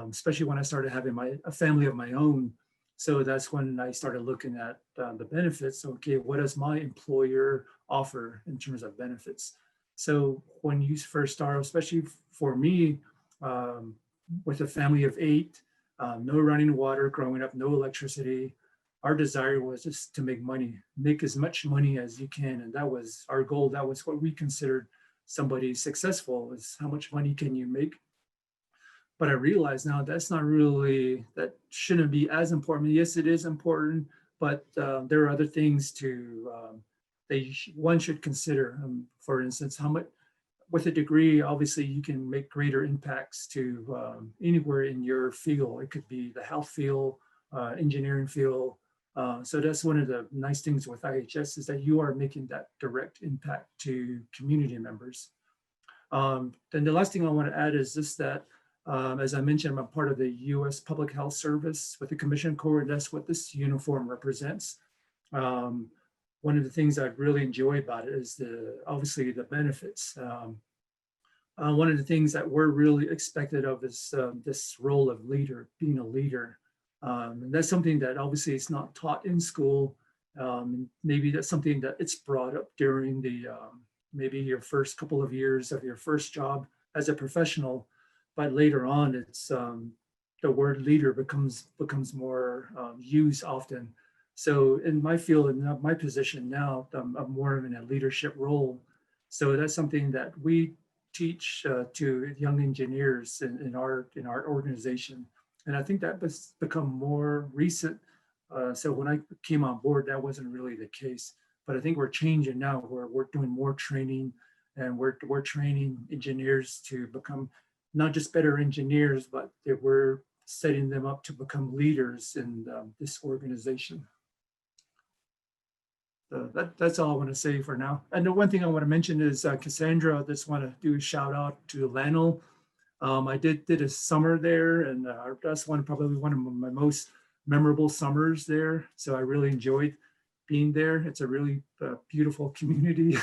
especially when I started having a family of my own. So that's when I started looking at the benefits. Okay, what does my employer offer in terms of benefits? So when you first start, especially for me, with a family of 8, no running water growing up, no electricity, our desire was just to make money, make as much money as you can. And that was our goal. That was what we considered somebody successful, is how much money can you make? But I realize now that's not really, that shouldn't be as important. Yes, it is important, but there are other things to that one should consider. For instance, how much, with a degree, obviously you can make greater impacts to anywhere in your field. It could be the health field, engineering field. So that's one of the nice things with IHS, is that you are making that direct impact to community members. Then the last thing I want to add is just that, as I mentioned, I'm a part of the U.S. Public Health Service with the Commission Corps, and that's what this uniform represents. One of the things I really enjoy about it is obviously the benefits. One of the things that we're really expected of is this role of leader, being a leader. And that's something that obviously is not taught in school. Maybe that's something that it's brought up during the maybe your first couple of years of your first job as a professional, but later on, it's the word leader becomes more used often. So in my field and my position now, I'm more in a leadership role. So that's something that we teach to young engineers in our organization. And I think that has become more recent. So when I came on board, that wasn't really the case. But I think we're changing now, where we're doing more training, and we're training engineers to become not just better engineers, but that we're setting them up to become leaders in this organization. So that's all I want to say for now. And the one thing I want to mention is Cassandra. I just want to do a shout out to Lano. I did a summer there, and that's probably one of my most memorable summers there. So I really enjoyed being there. It's a really beautiful community.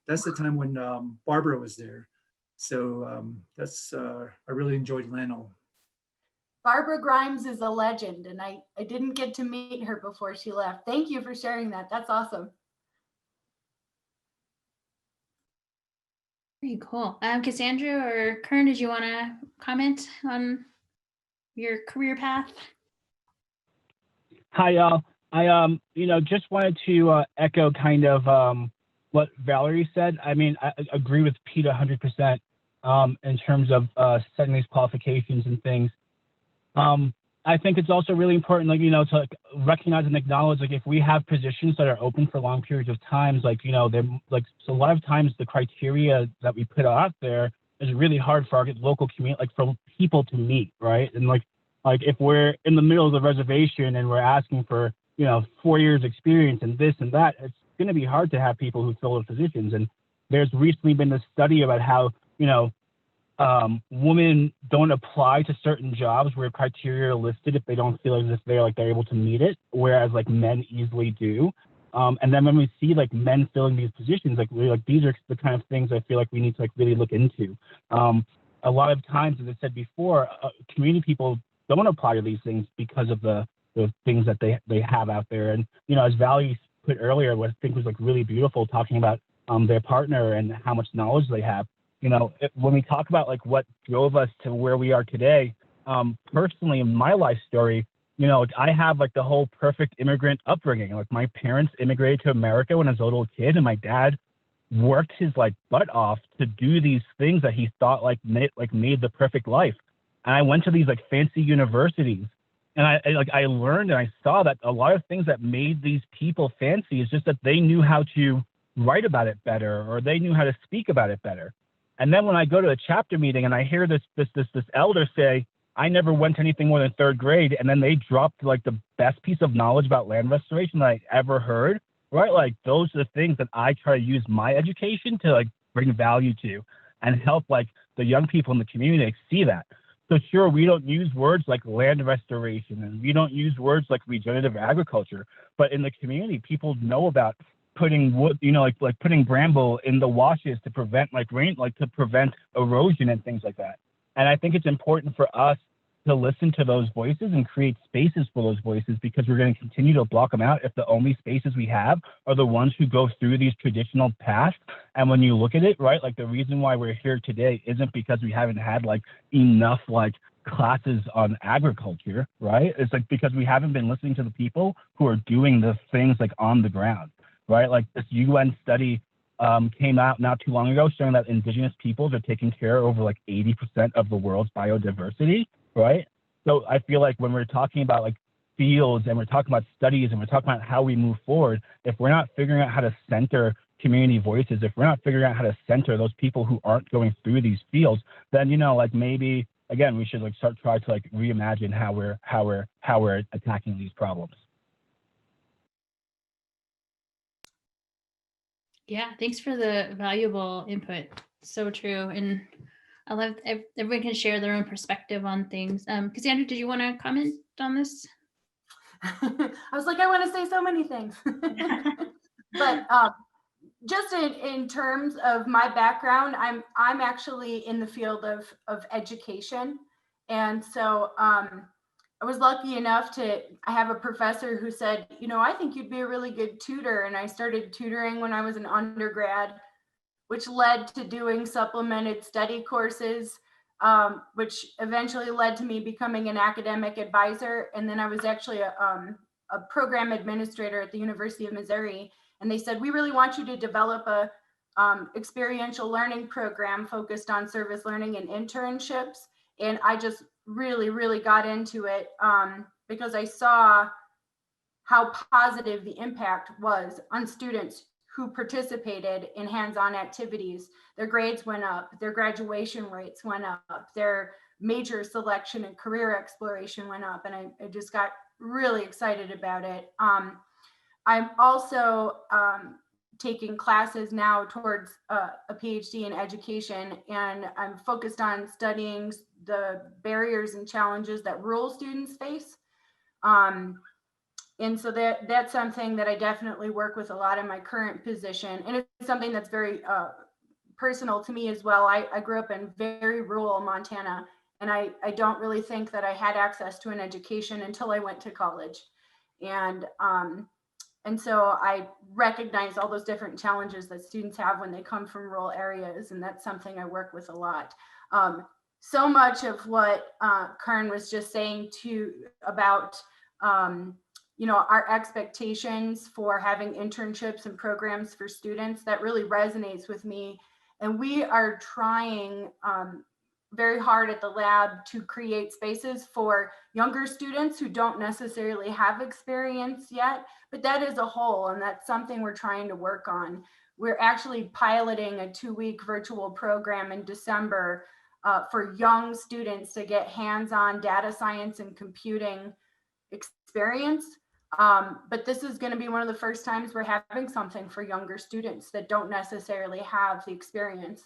That's the time when Barbara was there. So I really enjoyed Lano. Barbara Grimes is a legend, and I didn't get to meet her before she left. Thank you for sharing that. That's awesome. Very cool. Cassandra or Kern, did you want to comment on your career path? Hi, y'all. I just wanted to echo kind of what Valerie said. I mean, I agree with Pete 100% in terms of setting these qualifications and things. I think it's also really important, like, to like, recognize and acknowledge, like, if we have positions that are open for long periods of times, like, they're like, so a lot of times the criteria that we put out there is really hard for our local community, like for people to meet, right? And like if we're in the middle of the reservation and we're asking for, 4 years experience and this and that, it's going to be hard to have people who fill those positions. And there's recently been this study about how, women don't apply to certain jobs where criteria are listed if they don't feel as if they're able to meet it, whereas like men easily do. And then when we see like men filling these positions, these are the kind of things I feel like we need to like really look into. A lot of times, as I said before, community people don't apply to these things because of the things that they have out there. And as Valerie put earlier, what I think was like really beautiful, talking about their partner and how much knowledge they have. When we talk about like what drove us to where we are today, personally in my life story, I have like the whole perfect immigrant upbringing. Like my parents immigrated to America when I was a little kid, and my dad worked his like butt off to do these things that he thought made the perfect life. And I went to these like fancy universities, and I learned and I saw that a lot of things that made these people fancy is just that they knew how to write about it better, or they knew how to speak about it better. And then when I go to a chapter meeting and I hear this elder say, I never went to anything more than third grade, and then they dropped like the best piece of knowledge about land restoration that I ever heard, right? Like those are the things that I try to use my education to like bring value to and help like the young people in the community like, see that. So sure, we don't use words like land restoration, and we don't use words like regenerative agriculture, but in the community, people know about putting wood, like putting bramble in the washes to prevent like rain, like to prevent erosion and things like that. And I think it's important for us to listen to those voices and create spaces for those voices, because we're going to continue to block them out if the only spaces we have are the ones who go through these traditional paths. And when you look at it, right, like the reason why we're here today isn't because we haven't had like enough like classes on agriculture, right? It's like because we haven't been listening to the people who are doing the things like on the ground. Right, like this UN study came out not too long ago showing that Indigenous peoples are taking care of over like 80% of the world's biodiversity, right? So I feel like when we're talking about like fields and we're talking about studies and we're talking about how we move forward, if we're not figuring out how to center community voices, if we're not figuring out how to center those people who aren't going through these fields, then like maybe again we should like try to like reimagine how we're attacking these problems. Yeah, thanks for the valuable input. So true. And I love everyone can share their own perspective on things. Cassandra, did you want to comment on this? I was like, I want to say so many things. But just in terms of my background, I'm actually in the field of education. And so I was lucky enough I have a professor who said, I think you'd be a really good tutor. And I started tutoring when I was an undergrad, which led to doing supplemented study courses, which eventually led to me becoming an academic advisor. And then I was actually a program administrator at the University of Missouri. And they said, we really want you to develop a experiential learning program focused on service learning and internships. And I just really got into it because I saw how positive the impact was on students who participated in hands-on activities. Their grades went up, their graduation rates went up, their major selection and career exploration went up, and I just got really excited about it. I'm also taking classes now towards a PhD in education, and I'm focused on studying the barriers and challenges that rural students face. And so that's something that I definitely work with a lot in my current position. And it's something that's very personal to me as well. I grew up in very rural Montana, and I don't really think that I had access to an education until I went to college. And And so I recognize all those different challenges that students have when they come from rural areas. And that's something I work with a lot. So much of what Kern was just saying about our expectations for having internships and programs for students, that really resonates with me. And we are trying very hard at the lab to create spaces for younger students who don't necessarily have experience yet, but that is a whole, and that's something we're trying to work on. We're actually piloting a 2-week virtual program in December for young students to get hands-on data science and computing experience. But this is going to be one of the first times we're having something for younger students that don't necessarily have the experience.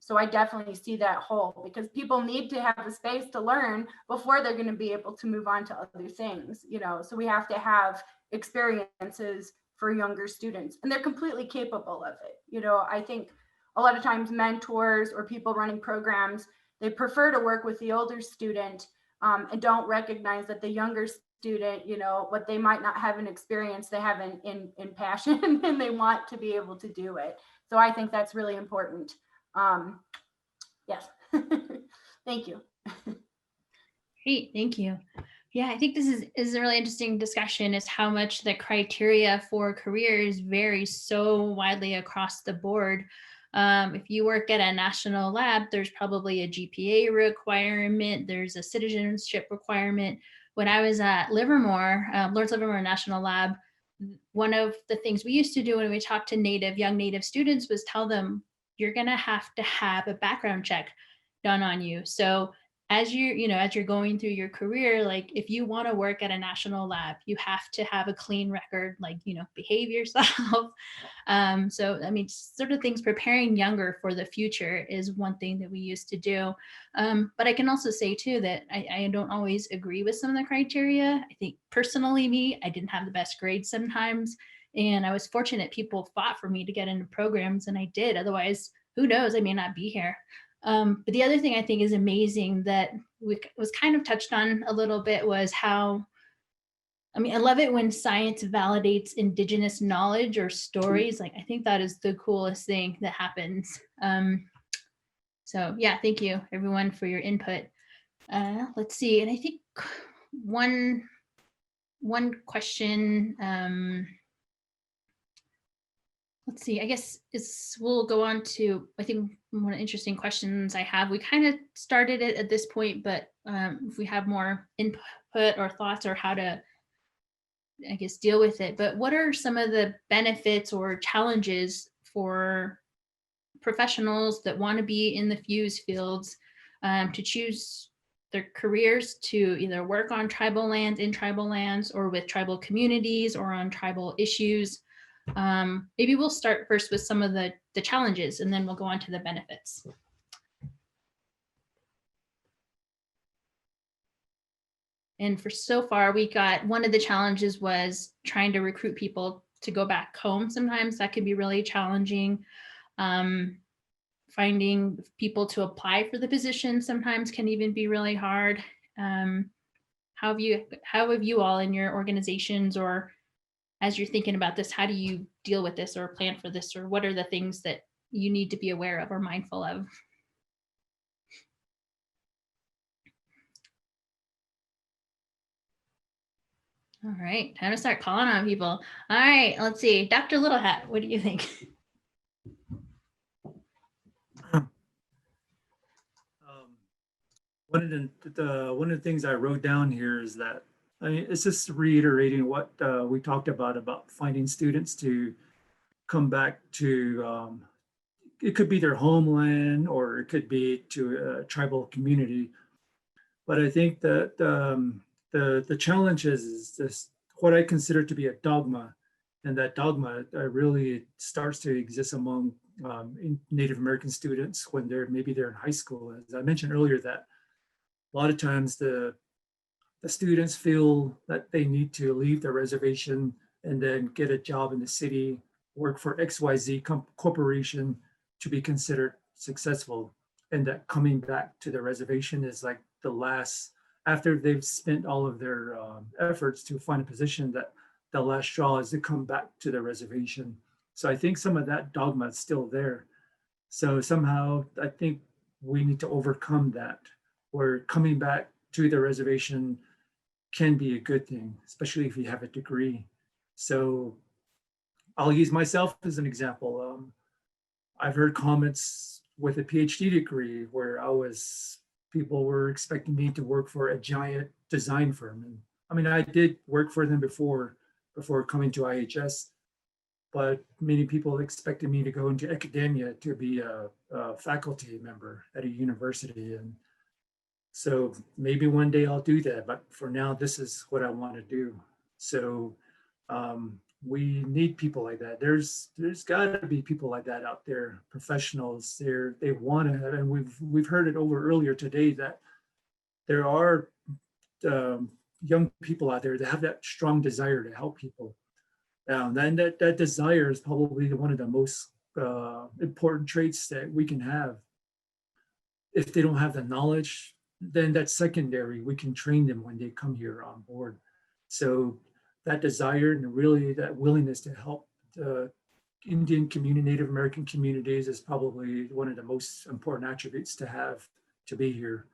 So I definitely see that whole, because people need to have a space to learn before they're going to be able to move on to other things, so we have to have experiences for younger students, and they're completely capable of it. I think a lot of times mentors or people running programs, they prefer to work with the older student and don't recognize that the younger student, what they might not have an experience, they have in passion and they want to be able to do it. So I think that's really important. Yes. Thank you. Great, thank you. Yeah, I think this is a really interesting discussion, is how much the criteria for careers vary so widely across the board. If you work at a national lab, there's probably a GPA requirement, there's a citizenship requirement. When I was at Livermore, Lawrence Livermore National Lab, one of the things we used to do when we talked to young Native students was tell them, you're gonna have a background check done on you. So as you're going through your career, like if you want to work at a national lab, you have to have a clean record, behave yourself. So, I mean, sort of things, preparing younger for the future is one thing that we used to do. But I can also say too, that I don't always agree with some of the criteria. I think personally, I didn't have the best grades sometimes. And I was fortunate people fought for me to get into programs, and I did. Otherwise, who knows, I may not be here. But the other thing I think is amazing that was kind of touched on a little bit was how, I love it when science validates Indigenous knowledge or stories. Like, I think that is the coolest thing that happens. So yeah, thank you everyone for your input. Let's see, and I think one question, let's see, I guess we'll go on to, I think, one of the interesting questions I have. We kind of started it at this point, but if we have more input or thoughts or how to, I guess, deal with it. But what are some of the benefits or challenges for professionals that want to be in the FEWS fields to choose their careers to either work on tribal lands, in tribal lands, or with tribal communities, or on tribal issues? Maybe we'll start first with some of the challenges, and then we'll go on to the benefits. And for so far, we got, one of the challenges was trying to recruit people to go back home. Sometimes that can be really challenging. Finding people to apply for the position sometimes can even be really hard. How have you all in your organizations, or as you're thinking about this, how do you deal with this or plan for this, or what are the things that you need to be aware of or mindful of? All right, time to start calling on people. All right, let's see. Dr. Littlehat, what do you think? One of the things I wrote down here is that, it's just reiterating what we talked about finding students to come back to, it could be their homeland or it could be to a tribal community. But I think that the challenge is this, what I consider to be a dogma, and that dogma really starts to exist among Native American students when they're in high school. As I mentioned earlier, that a lot of times the students feel that they need to leave their reservation and then get a job in the city, work for XYZ corporation to be considered successful. And that coming back to the reservation is like the last, after they've spent all of their efforts to find a position, that the last straw is to come back to the reservation. So I think some of that dogma is still there. So somehow I think we need to overcome that, where coming back to the reservation can be a good thing, especially if you have a degree. So I'll use myself as an example. I've heard comments with a PhD degree where people were expecting me to work for a giant design firm. And I mean, I did work for them before coming to IHS, but many people expected me to go into academia to be a faculty member at a university. And so maybe one day I'll do that, but for now, this is what I want to do. So we need people like that. There's got to be people like that out there, professionals. They want to, and we've heard it over earlier today that there are young people out there that have that strong desire to help people. And that desire is probably one of the most important traits that we can have. If they don't have the knowledge, then that's secondary. We can train them when they come here on board. So that desire and really that willingness to help the Indian community, Native American communities is probably one of the most important attributes to have to be here.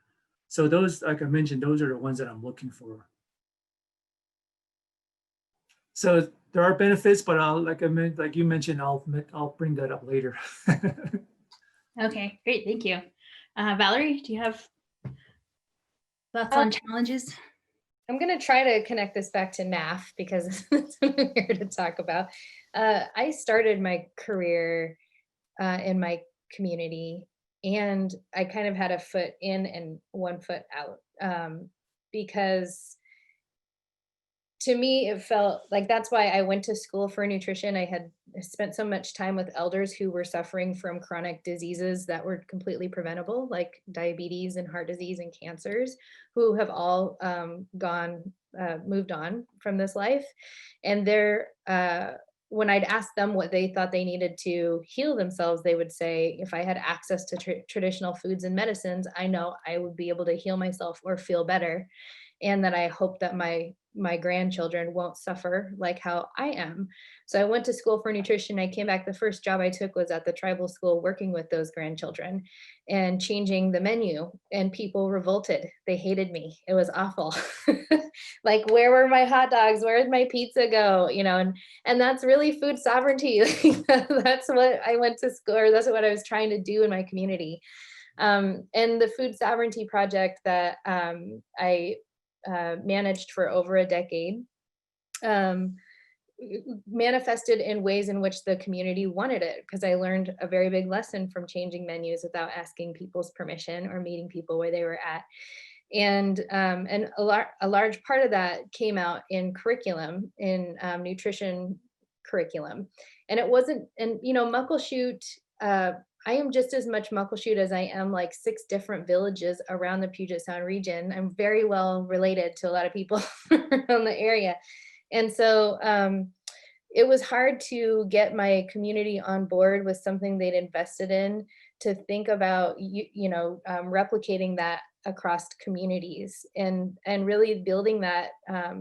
So those, like I mentioned, those are the ones that I'm looking for. So there are benefits, but like you mentioned, I'll bring that up later. Okay, great, thank you. Valerie, do you have thoughts on challenges? I'm going to try to connect this back to NAF because that's what I'm here to talk about. I started my career in my community, and I kind of had a foot in and one foot out because to me, it felt like that's why I went to school for nutrition. I had spent so much time with elders who were suffering from chronic diseases that were completely preventable, like diabetes and heart disease and cancers, who have all moved on from this life. And when I'd ask them what they thought they needed to heal themselves, they would say, if I had access to traditional foods and medicines, I know I would be able to heal myself or feel better. And that I hope that my grandchildren won't suffer like how I am. So I went to school for nutrition. I came back, the first job I took was at the tribal school working with those grandchildren and changing the menu, and people revolted. They hated me. It was awful. Like, where were my hot dogs? Where did my pizza go? You know, and that's really food sovereignty. That's what I went to school, or that's what I was trying to do in my community. And the Food Sovereignty Project that I managed for over a decade manifested in ways in which the community wanted it, because I learned a very big lesson from changing menus without asking people's permission or meeting people where they were at. And a large part of that came out in curriculum, in nutrition curriculum. And it wasn't, and you know, Muckleshoot, I am just as much Muckleshoot as I am like 6 different villages around the Puget Sound region. I'm very well related to a lot of people around the area. And so it was hard to get my community on board with something they'd invested in, to think about, replicating that across communities and really building that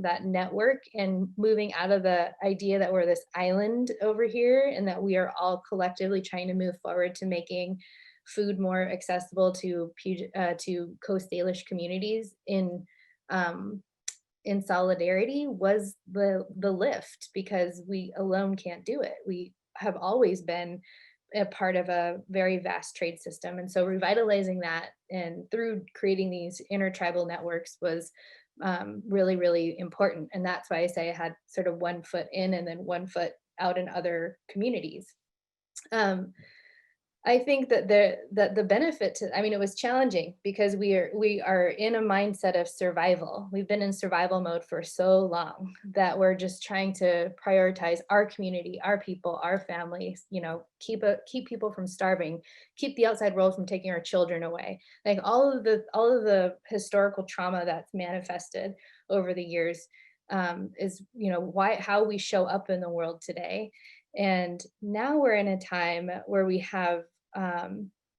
that network and moving out of the idea that we're this island over here and that we are all collectively trying to move forward to making food more accessible to Coast Salish communities in solidarity was the lift, because we alone can't do it. We have always been a part of a very vast trade system. And so revitalizing that and through creating these intertribal networks was really, really important. And that's why I say I had sort of one foot in and then one foot out in other communities. I think that the benefit to, I mean, it was challenging because we are in a mindset of survival. We've been in survival mode for so long that we're just trying to prioritize our community, our people, our families, keep people from starving, keep the outside world from taking our children away. Like all of the historical trauma that's manifested over the years is, how we show up in the world today. And now we're in a time where we have a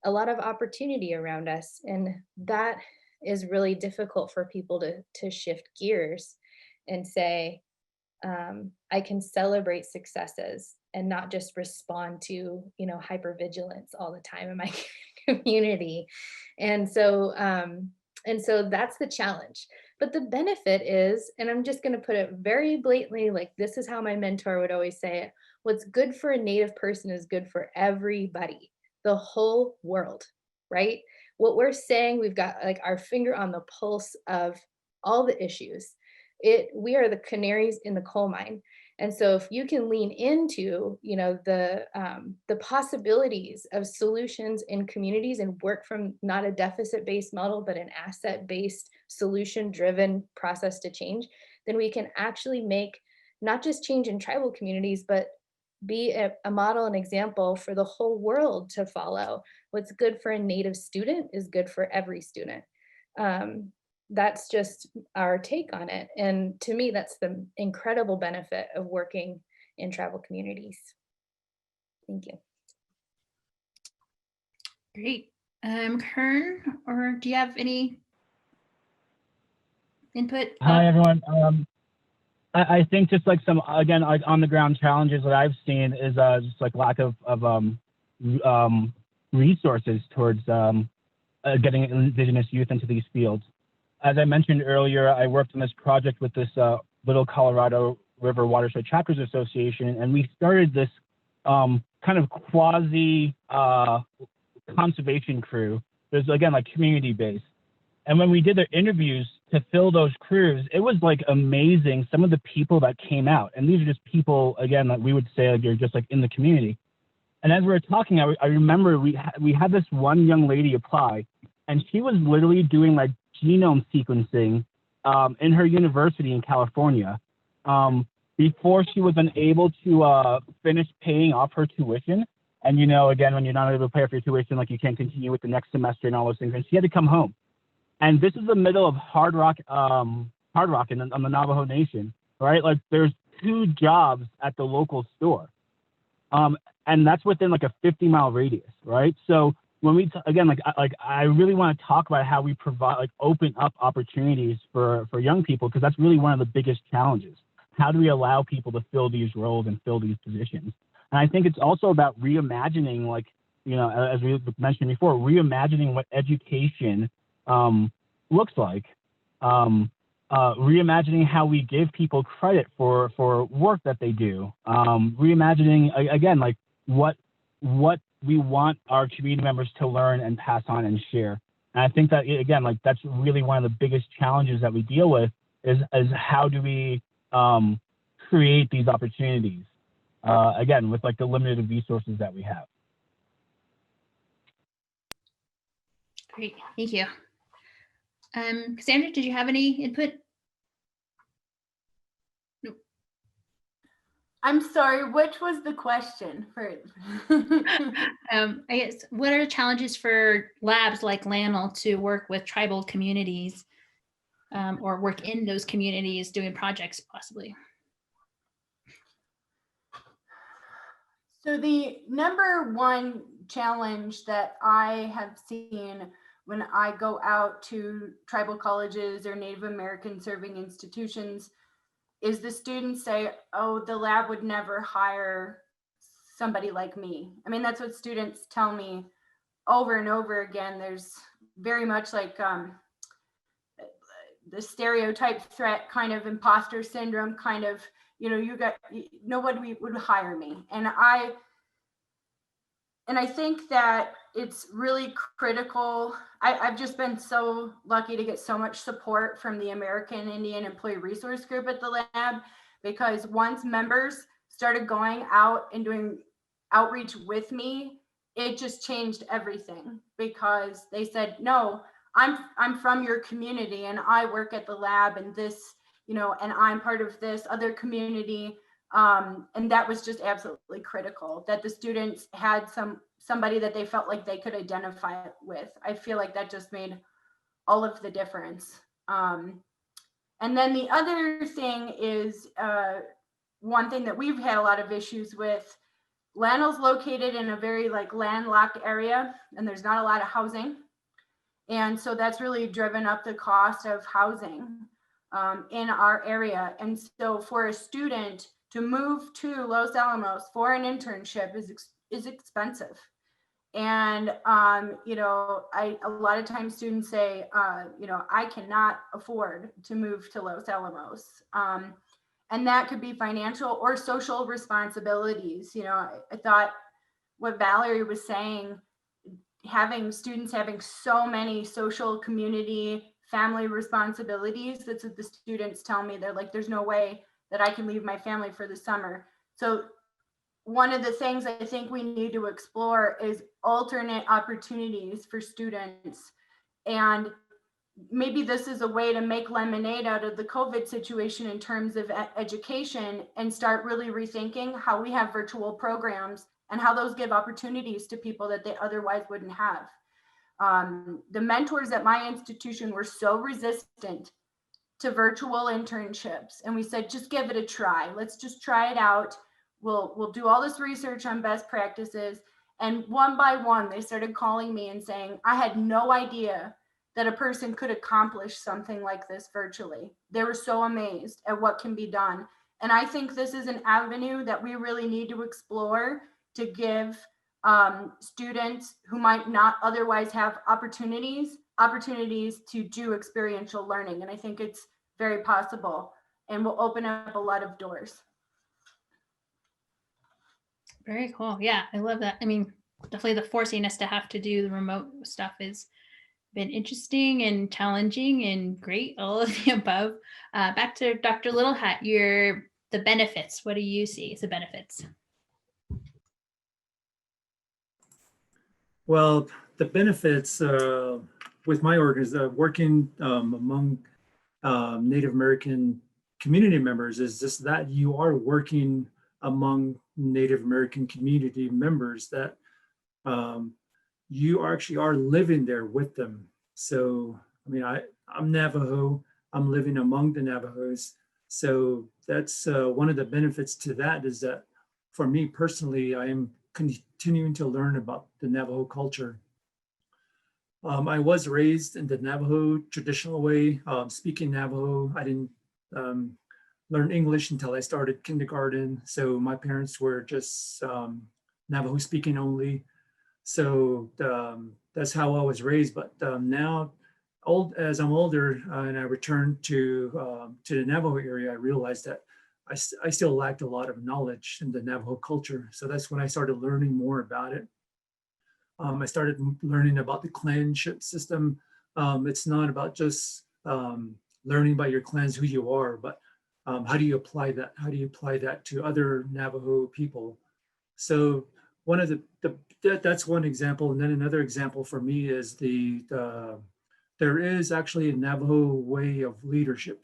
lot of opportunity around us, and that is really difficult for people to shift gears and say, I can celebrate successes and not just respond to, you know, hypervigilance all the time in my community. And so that's the challenge. But the benefit is, and I'm just going to put it very blatantly, like this is how my mentor would always say it: what's good for a Native person is good for everybody, the whole world, right? What we're saying, we've got like our finger on the pulse of all the issues. We are the canaries in the coal mine. And so if you can lean into, you know, the possibilities of solutions in communities and work from not a deficit-based model, but an asset-based, solution-driven process to change, then we can actually make not just change in tribal communities, but be a model and example for the whole world to follow. What's good for a Native student is good for every student. That's just our take on it. And to me, that's the incredible benefit of working in tribal communities. Thank you. Great. Kern, or do you have any input? Hi, everyone. I think just like some, again, like on the ground challenges that I've seen is just like lack of resources towards getting Indigenous youth into these fields. As I mentioned earlier, I worked on this project with this Little Colorado River Watershed Chapters Association, and we started this kind of quasi conservation crew. There's, again, like community-based. And when we did the interviews to fill those crews, it was like amazing, some of the people that came out. And these are just people, again, that we would say like, you're just like in the community. And as we were talking, I remember we had this one young lady apply, and she was literally doing like genome sequencing in her university in California before she was unable to finish paying off her tuition. And, you know, again, when you're not able to pay off your tuition, like you can't continue with the next semester and all those things. And she had to come home. And this is the middle of hard rock on the Navajo Nation, right? Like there's 2 jobs at the local store. And that's within like a 50-mile radius, right? So when we, again, I really want to talk about how we provide, like open up opportunities for young people, because that's really one of the biggest challenges. How do we allow people to fill these roles and fill these positions? And I think it's also about reimagining, like, you know, as we mentioned before, reimagining what education looks like, reimagining how we give people credit for work that they do, reimagining, again, like what we want our community members to learn and pass on and share. And I think that, again, like that's really one of the biggest challenges that we deal with is how do we create these opportunities, again, with like the limited resources that we have. Great, thank you. Cassandra, did you have any input? No. I'm sorry, which was the question? I guess, what are the challenges for labs like LANL to work with tribal communities or work in those communities doing projects possibly? So the number one challenge that I have seen when I go out to tribal colleges or Native American serving institutions is the students say, oh, the lab would never hire somebody like me. I mean, that's what students tell me over and over again. There's very much like the stereotype threat, kind of imposter syndrome, kind of, you know, nobody would hire me. And I think that it's really critical. I've just been so lucky to get so much support from the American Indian Employee Resource Group at the lab, because once members started going out and doing outreach with me, it just changed everything, because they said, no, I'm from your community and I work at the lab and this, you know, and I'm part of this other community. And that was just absolutely critical, that the students had somebody that they felt like they could identify with. I feel like that just made all of the difference. And then the other thing is one thing that we've had a lot of issues with. LANL's located in a very like landlocked area, and there's not a lot of housing. And so that's really driven up the cost of housing. in our area. And so for a student to move to Los Alamos for an internship is expensive. And, you know, a lot of times students say, you know, I cannot afford to move to Los Alamos. And that could be financial or social responsibilities. You know, I thought what Valerie was saying, having students having so many social, community, family responsibilities, that's what the students tell me. They're like, there's no way that I can leave my family for the summer. So one of the things I think we need to explore is alternate opportunities for students. And maybe this is a way to make lemonade out of the COVID situation in terms of education and start really rethinking how we have virtual programs and how those give opportunities to people that they otherwise wouldn't have. The mentors at my institution were so resistant to virtual internships. And we said, just give it a try. Let's just try it out. We'll do all this research on best practices. And one by one, they started calling me and saying, I had no idea that a person could accomplish something like this virtually. They were so amazed at what can be done. And I think this is an avenue that we really need to explore to give students who might not otherwise have opportunities to do experiential learning. And I think it's very possible and will open up a lot of doors. Very cool. Yeah, I love that. I mean, definitely the forcing us to have to do the remote stuff has been interesting and challenging and great, all of the above. Back to Dr. Littlehat, the benefits. What do you see as the benefits? Well, the benefits with my organization, working among Native American community members, is just that you are working among Native American community members that you actually are living there with them. So, I mean, I'm Navajo, I'm living among the Navajos. So that's one of the benefits to that, is that for me personally, I am continuing to learn about the Navajo culture. I was raised in the Navajo traditional way, speaking Navajo. I didn't learn English until I started kindergarten. So my parents were just Navajo speaking only. So that's how I was raised. But now, as I'm older and I returned to the Navajo area, I realized that I still lacked a lot of knowledge in the Navajo culture. So that's when I started learning more about it. I started learning about the clanship system. It's not about just learning about your clans, who you are, but how do you apply that? How do you apply that to other Navajo people? So one of that's one example. And then another example for me is there is actually a Navajo way of leadership.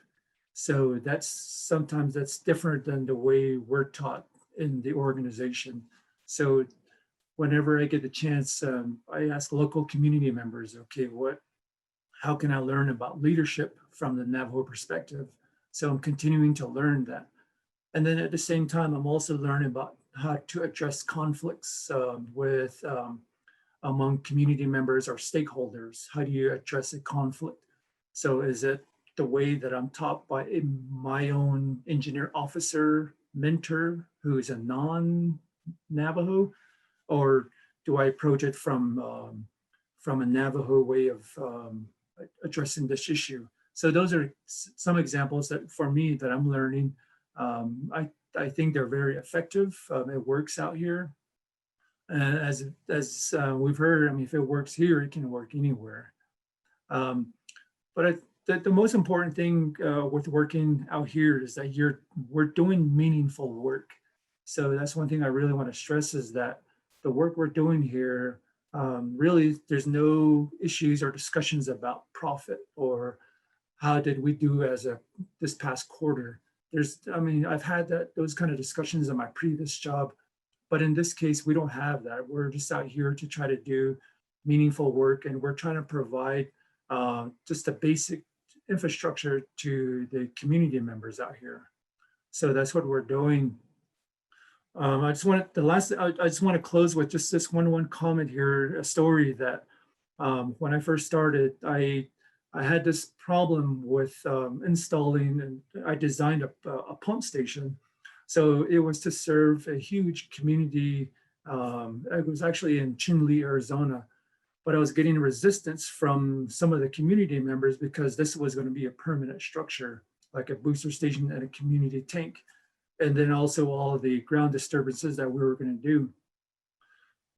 So sometimes that's different than the way we're taught in the organization. So whenever I get the chance, I ask local community members, okay, how can I learn about leadership from the Navajo perspective? So I'm continuing to learn that. And then at the same time, I'm also learning about how to address conflicts among community members or stakeholders. How do you address a conflict? So is it the way that I'm taught by my own engineer officer mentor who is a non-Navajo, or do I approach it from a Navajo way of addressing this issue? So those are some examples that for me that I'm learning. I think they're very effective. It works out here. As we've heard, I mean, if it works here, it can work anywhere. But the most important thing with working out here is that we're doing meaningful work. So that's one thing I really want to stress, is that the work we're doing here, really, there's no issues or discussions about profit or how did we do this past quarter. I've had those kind of discussions in my previous job, but in this case, we don't have that. We're just out here to try to do meaningful work, and we're trying to provide just a basic infrastructure to the community members out here. So that's what we're doing. I just want to close with just this one comment here, a story that when I first started, I I had this problem with installing, and I designed a pump station. So it was to serve a huge community. It was actually in Chinle, Arizona, but I was getting resistance from some of the community members because this was going to be a permanent structure, like a booster station and a community tank. And then also all of the ground disturbances that we were going to do.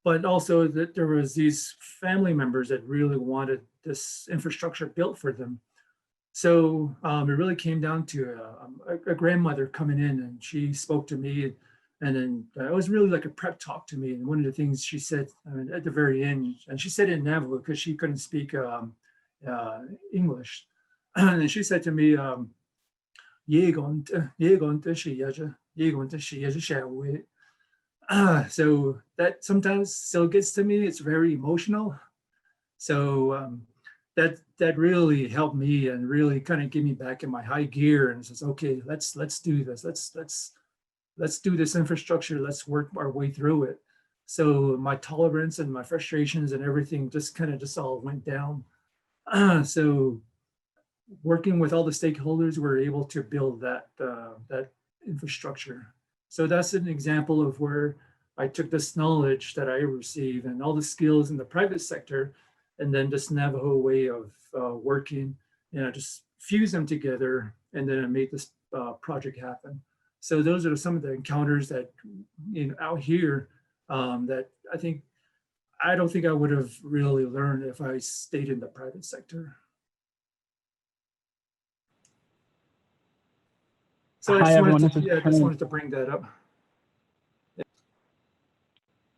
But also that there was these family members that really wanted this infrastructure built for them. So it really came down to a grandmother coming in, and she spoke to me, and then it was really like a prep talk to me. And one of the things she said, I mean, at the very end, and she said it in Navajo because she couldn't speak English. And then she said to me, so that sometimes still gets to me. It's very emotional. So that really helped me and really kind of get me back in my high gear and says, okay, let's do this. Let's do this infrastructure. Let's work our way through it. So my tolerance and my frustrations and everything just kind of just all went down. So working with all the stakeholders, we're able to build that infrastructure. So that's an example of where I took this knowledge that I received and all the skills in the private sector, and then this Navajo way of working, just fuse them together, and then I made this project happen. So those are some of the encounters that out here that I don't think I would have really learned if I stayed in the private sector. So I just wanted to bring that up.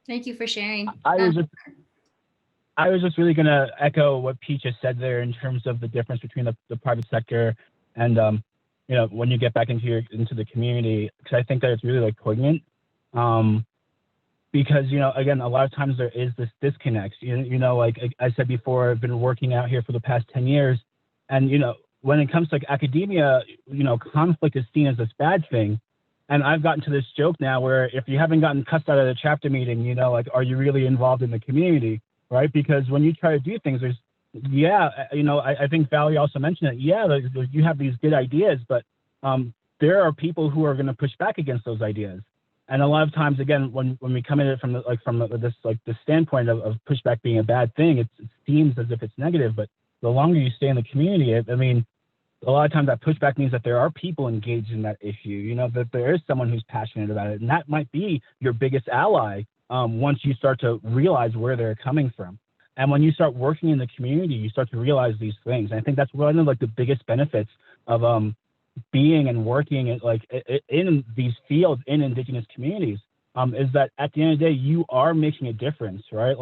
Thank you for sharing. I was just really going to echo what Pete just said there in terms of the difference between the private sector and when you get back into the community, because I think that it's really like poignant. Because again, a lot of times there is this disconnect. Like I said before, I've been working out here for the past 10 years, and when it comes to like academia, conflict is seen as this bad thing. And I've gotten to this joke now where if you haven't gotten cussed out at a chapter meeting, like, are you really involved in the community, right? Because when you try to do things, I think Valerie also mentioned it. Yeah, you have these good ideas, but there are people who are going to push back against those ideas. And a lot of times, again, when we come at it from the standpoint of pushback being a bad thing, it seems as if it's negative. But the longer you stay in the community, I mean, a lot of times that pushback means that there are people engaged in that issue, that there is someone who's passionate about it. And that might be your biggest ally once you start to realize where they're coming from. And when you start working in the community, you start to realize these things. And I think that's one of the biggest benefits of being and working in these fields in Indigenous communities is that at the end of the day, you are making a difference, right?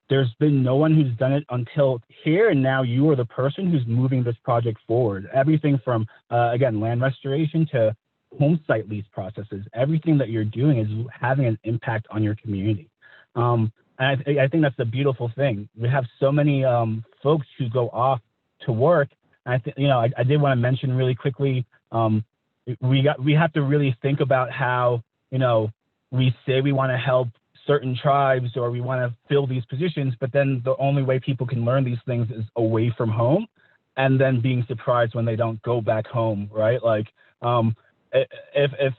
There's been no one who's done it until here, and now you are the person who's moving this project forward. Everything from, again, land restoration to home site lease processes, everything that you're doing is having an impact on your community. And I think that's the beautiful thing. We have so many folks who go off to work. And I did want to mention really quickly, we have to really think about how, we say we want to help certain tribes or we want to fill these positions, but then the only way people can learn these things is away from home, and then being surprised when they don't go back home, right? If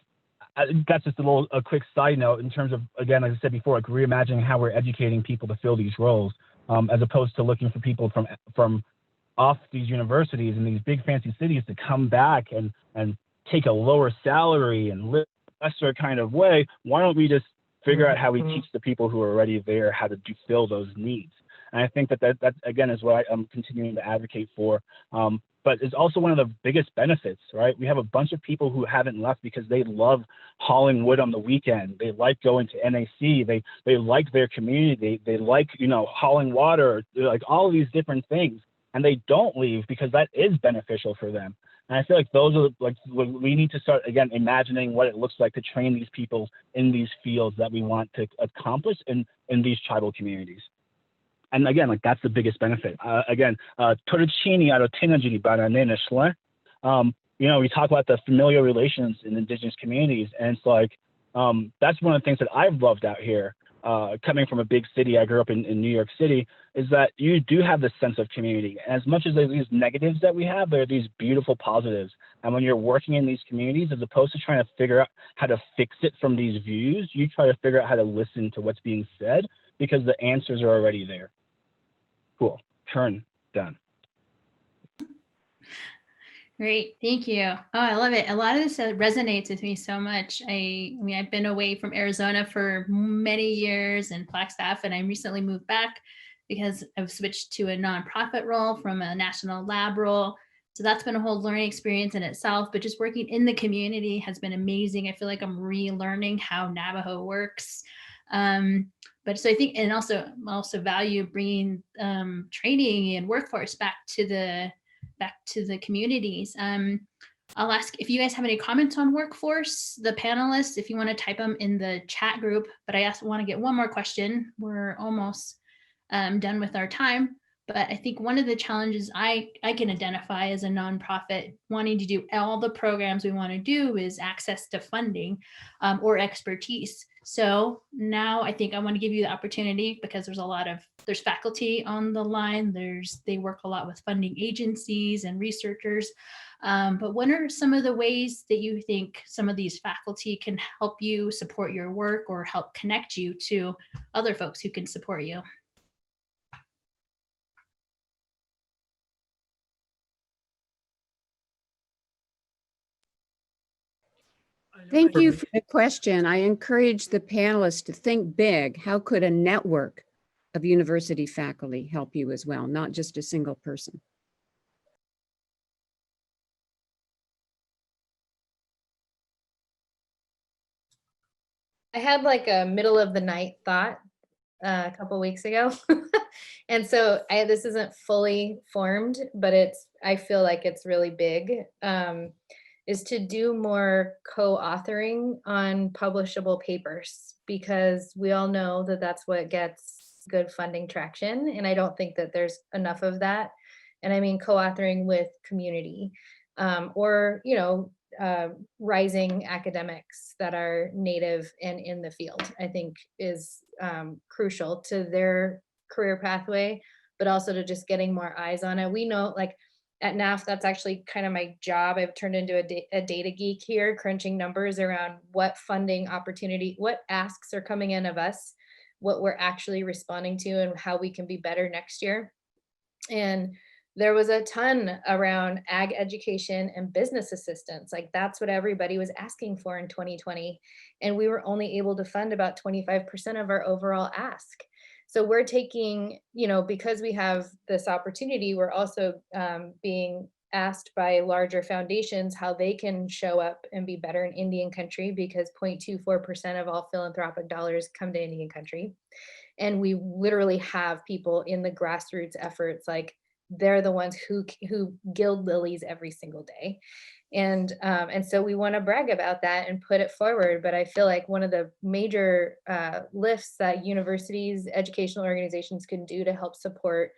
that's just a quick side note in terms of, again, like I said before, reimagining how we're educating people to fill these roles, as opposed to looking for people from off these universities in these big fancy cities to come back and take a lower salary and live a lesser kind of way. Why don't we just figure out how we teach the people who are already there how to fill those needs? And I think that again is what I'm continuing to advocate for. But it's also one of the biggest benefits, right? We have a bunch of people who haven't left because they love hauling wood on the weekend. They like going to NAC. They like their community. They like, hauling water, like all of these different things. And they don't leave because that is beneficial for them. And I feel like those are we need to start, again, imagining what it looks like to train these people in these fields that we want to accomplish in these tribal communities. And again, that's the biggest benefit. Again, we talk about the familial relations in Indigenous communities, and it's that's one of the things that I've loved out here. coming from a big city, I grew up in New York City, is that you do have this sense of community. And as much as there's these negatives that we have, there are these beautiful positives. And when you're working in these communities, as opposed to trying to figure out how to fix it from these views, you try to figure out how to listen to what's being said because the answers are already there. Cool. Kern, done. Great, thank you. Oh, I love it. A lot of this resonates with me so much. I mean, I've been away from Arizona for many years in Flagstaff, and I recently moved back because I've switched to a nonprofit role from a national lab role. So that's been a whole learning experience in itself, but just working in the community has been amazing. I feel like I'm relearning how Navajo works. But so I think, and also value bringing training and workforce back to the communities. I'll ask if you guys have any comments on workforce, the panelists, if you want to type them in the chat group, but I also want to get one more question. We're almost done with our time, but I think one of the challenges I can identify as a nonprofit wanting to do all the programs we want to do is access to funding or expertise. So now I think I want to give you the opportunity, because there's faculty on the line, they work a lot with funding agencies and researchers. But what are some of the ways that you think some of these faculty can help you support your work or help connect you to other folks who can support you? Thank you for the question. I encourage the panelists to think big. How could a network of university faculty help you as well, not just a single person? I had like a middle of the night thought a couple weeks ago. And so this isn't fully formed, but I feel like it's really big, is to do more co-authoring on publishable papers, because we all know that that's what gets good funding traction. And I don't think that there's enough of that. And I mean, co-authoring with community or, rising academics that are native and in the field, I think is crucial to their career pathway, but also to just getting more eyes on it. We know, like at NAF, that's actually kind of my job. I've turned into a data geek here, crunching numbers around what funding opportunity, what asks are coming in of us, what we're actually responding to, and how we can be better next year. And there was a ton around ag education and business assistance. Like that's what everybody was asking for in 2020. And we were only able to fund about 25% of our overall ask. So we're taking, because we have this opportunity, we're also being asked by larger foundations how they can show up and be better in Indian country, because 0.24% of all philanthropic dollars come to Indian country. And we literally have people in the grassroots efforts, like they're the ones who gild lilies every single day. And so we want to brag about that and put it forward. But I feel like one of the major lifts that universities, educational organizations can do to help support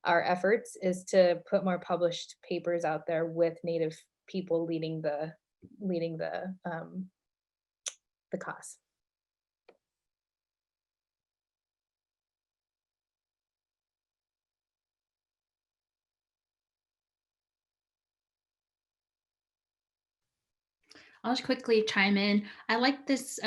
our efforts is to put more published papers out there with Native people leading the cause. I'll just quickly chime in. I like this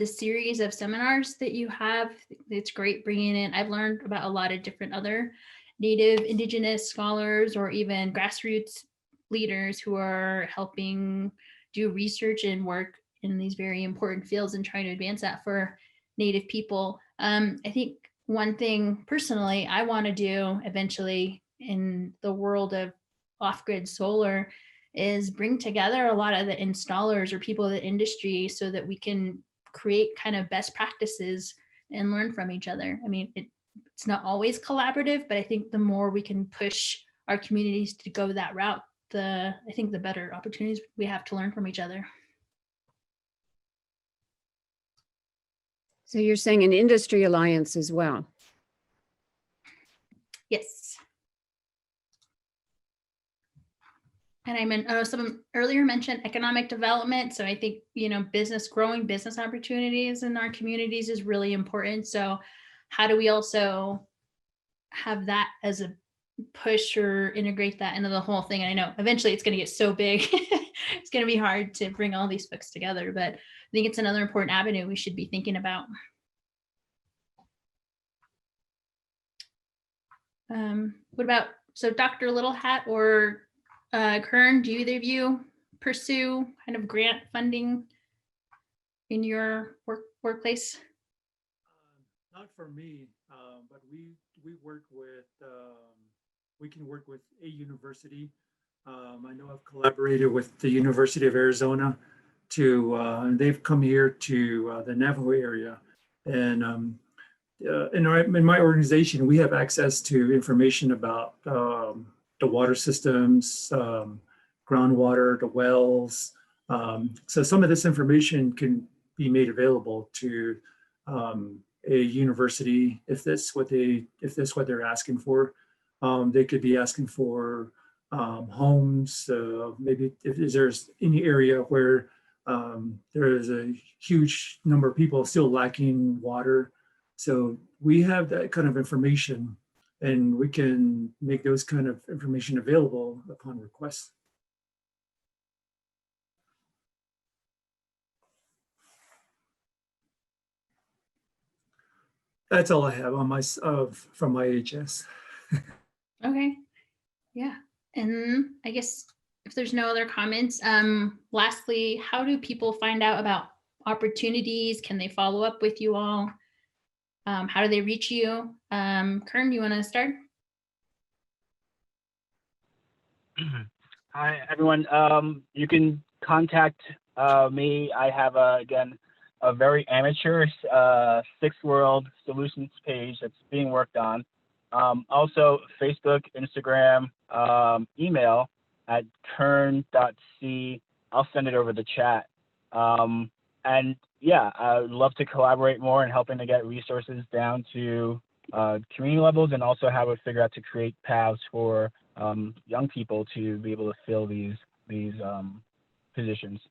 series of seminars that you have. It's great bringing in. I've learned about a lot of different other Native, Indigenous scholars, or even grassroots leaders who are helping do research and work in these very important fields and trying to advance that for Native people. I think one thing personally I want to do eventually in the world of off-grid solar is bring together a lot of the installers or people in the industry so that we can create kind of best practices and learn from each other. I mean, it's not always collaborative, but I think the more we can push our communities to go that route, I think the better opportunities we have to learn from each other. So you're saying an industry alliance as well? Yes. And I meant someone earlier mentioned economic development. So I think, growing business opportunities in our communities is really important. So how do we also have that as a push or integrate that into the whole thing? And I know eventually it's going to get so big, it's going to be hard to bring all these folks together, but I think it's another important avenue we should be thinking about. What about, so Dr. Littlehat or Kern, do either of you pursue kind of grant funding in your workplace? Not for me, but we work with, we can work with a university. I know I've collaborated with the University of Arizona and they've come here to the Navajo area. And in my organization, we have access to information about the water systems, groundwater, the wells. So some of this information can be made available to a university if that's what they're asking for. They could be asking for homes, maybe if there's any area where there is a huge number of people still lacking water. So we have that kind of information, and we can make those kind of information available upon request. That's all I have on my from my HS. Okay, yeah. And I guess if there's no other comments, lastly, how do people find out about opportunities? Can they follow up with you all? How do they reach you? Kern, you want to start? Hi, everyone. You can contact me. I have, again, a very amateur Sixth World Solutions page that's being worked on. Also, Facebook, Instagram, email at kern.c. I'll send it over the chat. And yeah, I would love to collaborate more in helping to get resources down to community levels, and also how we figure out to create paths for young people to be able to fill these positions.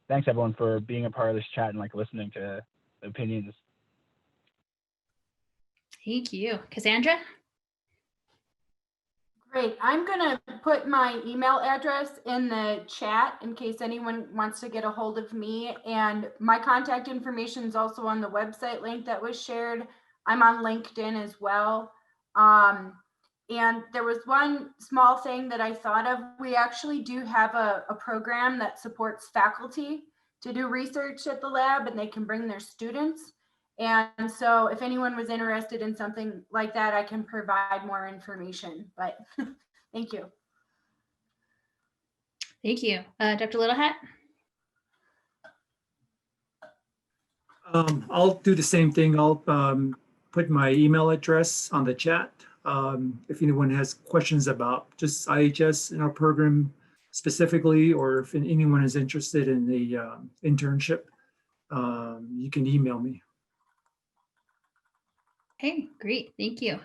Thanks everyone for being a part of this chat and listening to the opinions. Thank you. Cassandra? Great. I'm going to put my email address in the chat in case anyone wants to get a hold of me. And my contact information is also on the website link that was shared. I'm on LinkedIn as well. And there was one small thing that I thought of. We actually do have a program that supports faculty to do research at the lab, and they can bring their students. And so if anyone was interested in something like that, I can provide more information, but thank you. Thank you. Dr. Littlehat? I'll do the same thing. I'll put my email address on the chat. If anyone has questions about just IHS in our program specifically, or if anyone is interested in the internship, you can email me. Okay, great. Thank you.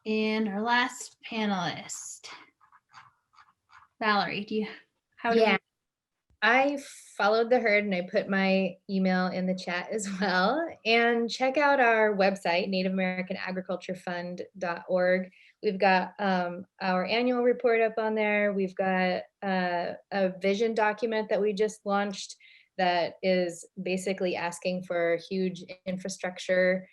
And our last panelist, Valerie, I followed the herd and I put my email in the chat as well. And check out our website, NativeAmericanAgricultureFund.org. We've got our annual report up on there. We've got a vision document that we just launched that is basically asking for huge infrastructure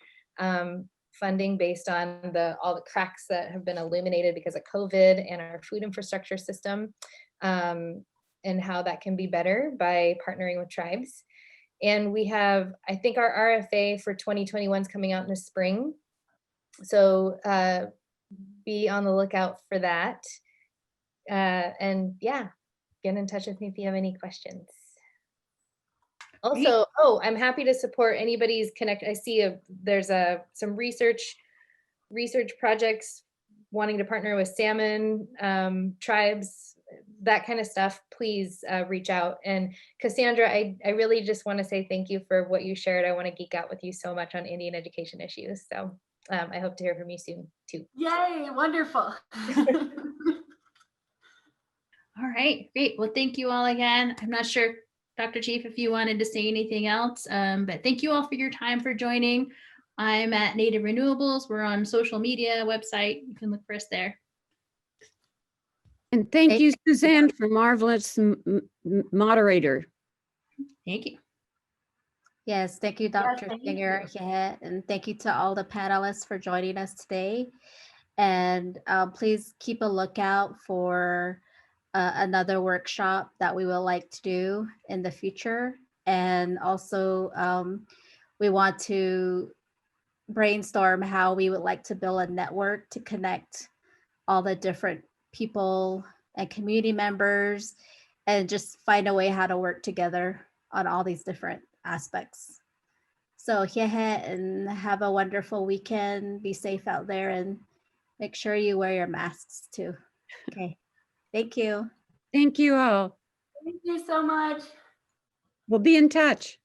funding based on all the cracks that have been illuminated because of COVID and our food infrastructure system. And how that can be better by partnering with tribes. And we have, I think our RFA for 2021 is coming out in the spring. So be on the lookout for that. And yeah, get in touch with me if you have any questions. Also, I'm happy to support anybody's connect. I see there's some research projects wanting to partner with salmon tribes, that kind of stuff. Please reach out. And Cassandra, I really just want to say thank you for what you shared. I want to geek out with you so much on Indian education issues. So I hope to hear from you soon too. Yay, wonderful. All right, great. Well, thank you all again. I'm not sure, Dr. Chief, if you wanted to say anything else, but thank you all for your time for joining. I'm at Native Renewables. We're on social media website. You can look for us there. And thank you, Suzanne, for marvelous moderator. Thank you. Yes, thank you, Dr. thank Singer. Yeah, and thank you to all the panelists for joining us today. And please keep a lookout for another workshop that we would like to do in the future. And also, we want to brainstorm how we would like to build a network to connect all the different people and community members and just find a way how to work together on all these different aspects. So and have a wonderful weekend. Be safe out there and make sure you wear your masks too. Okay, thank you. Thank you all. Thank you so much. We'll be in touch.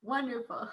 Wonderful.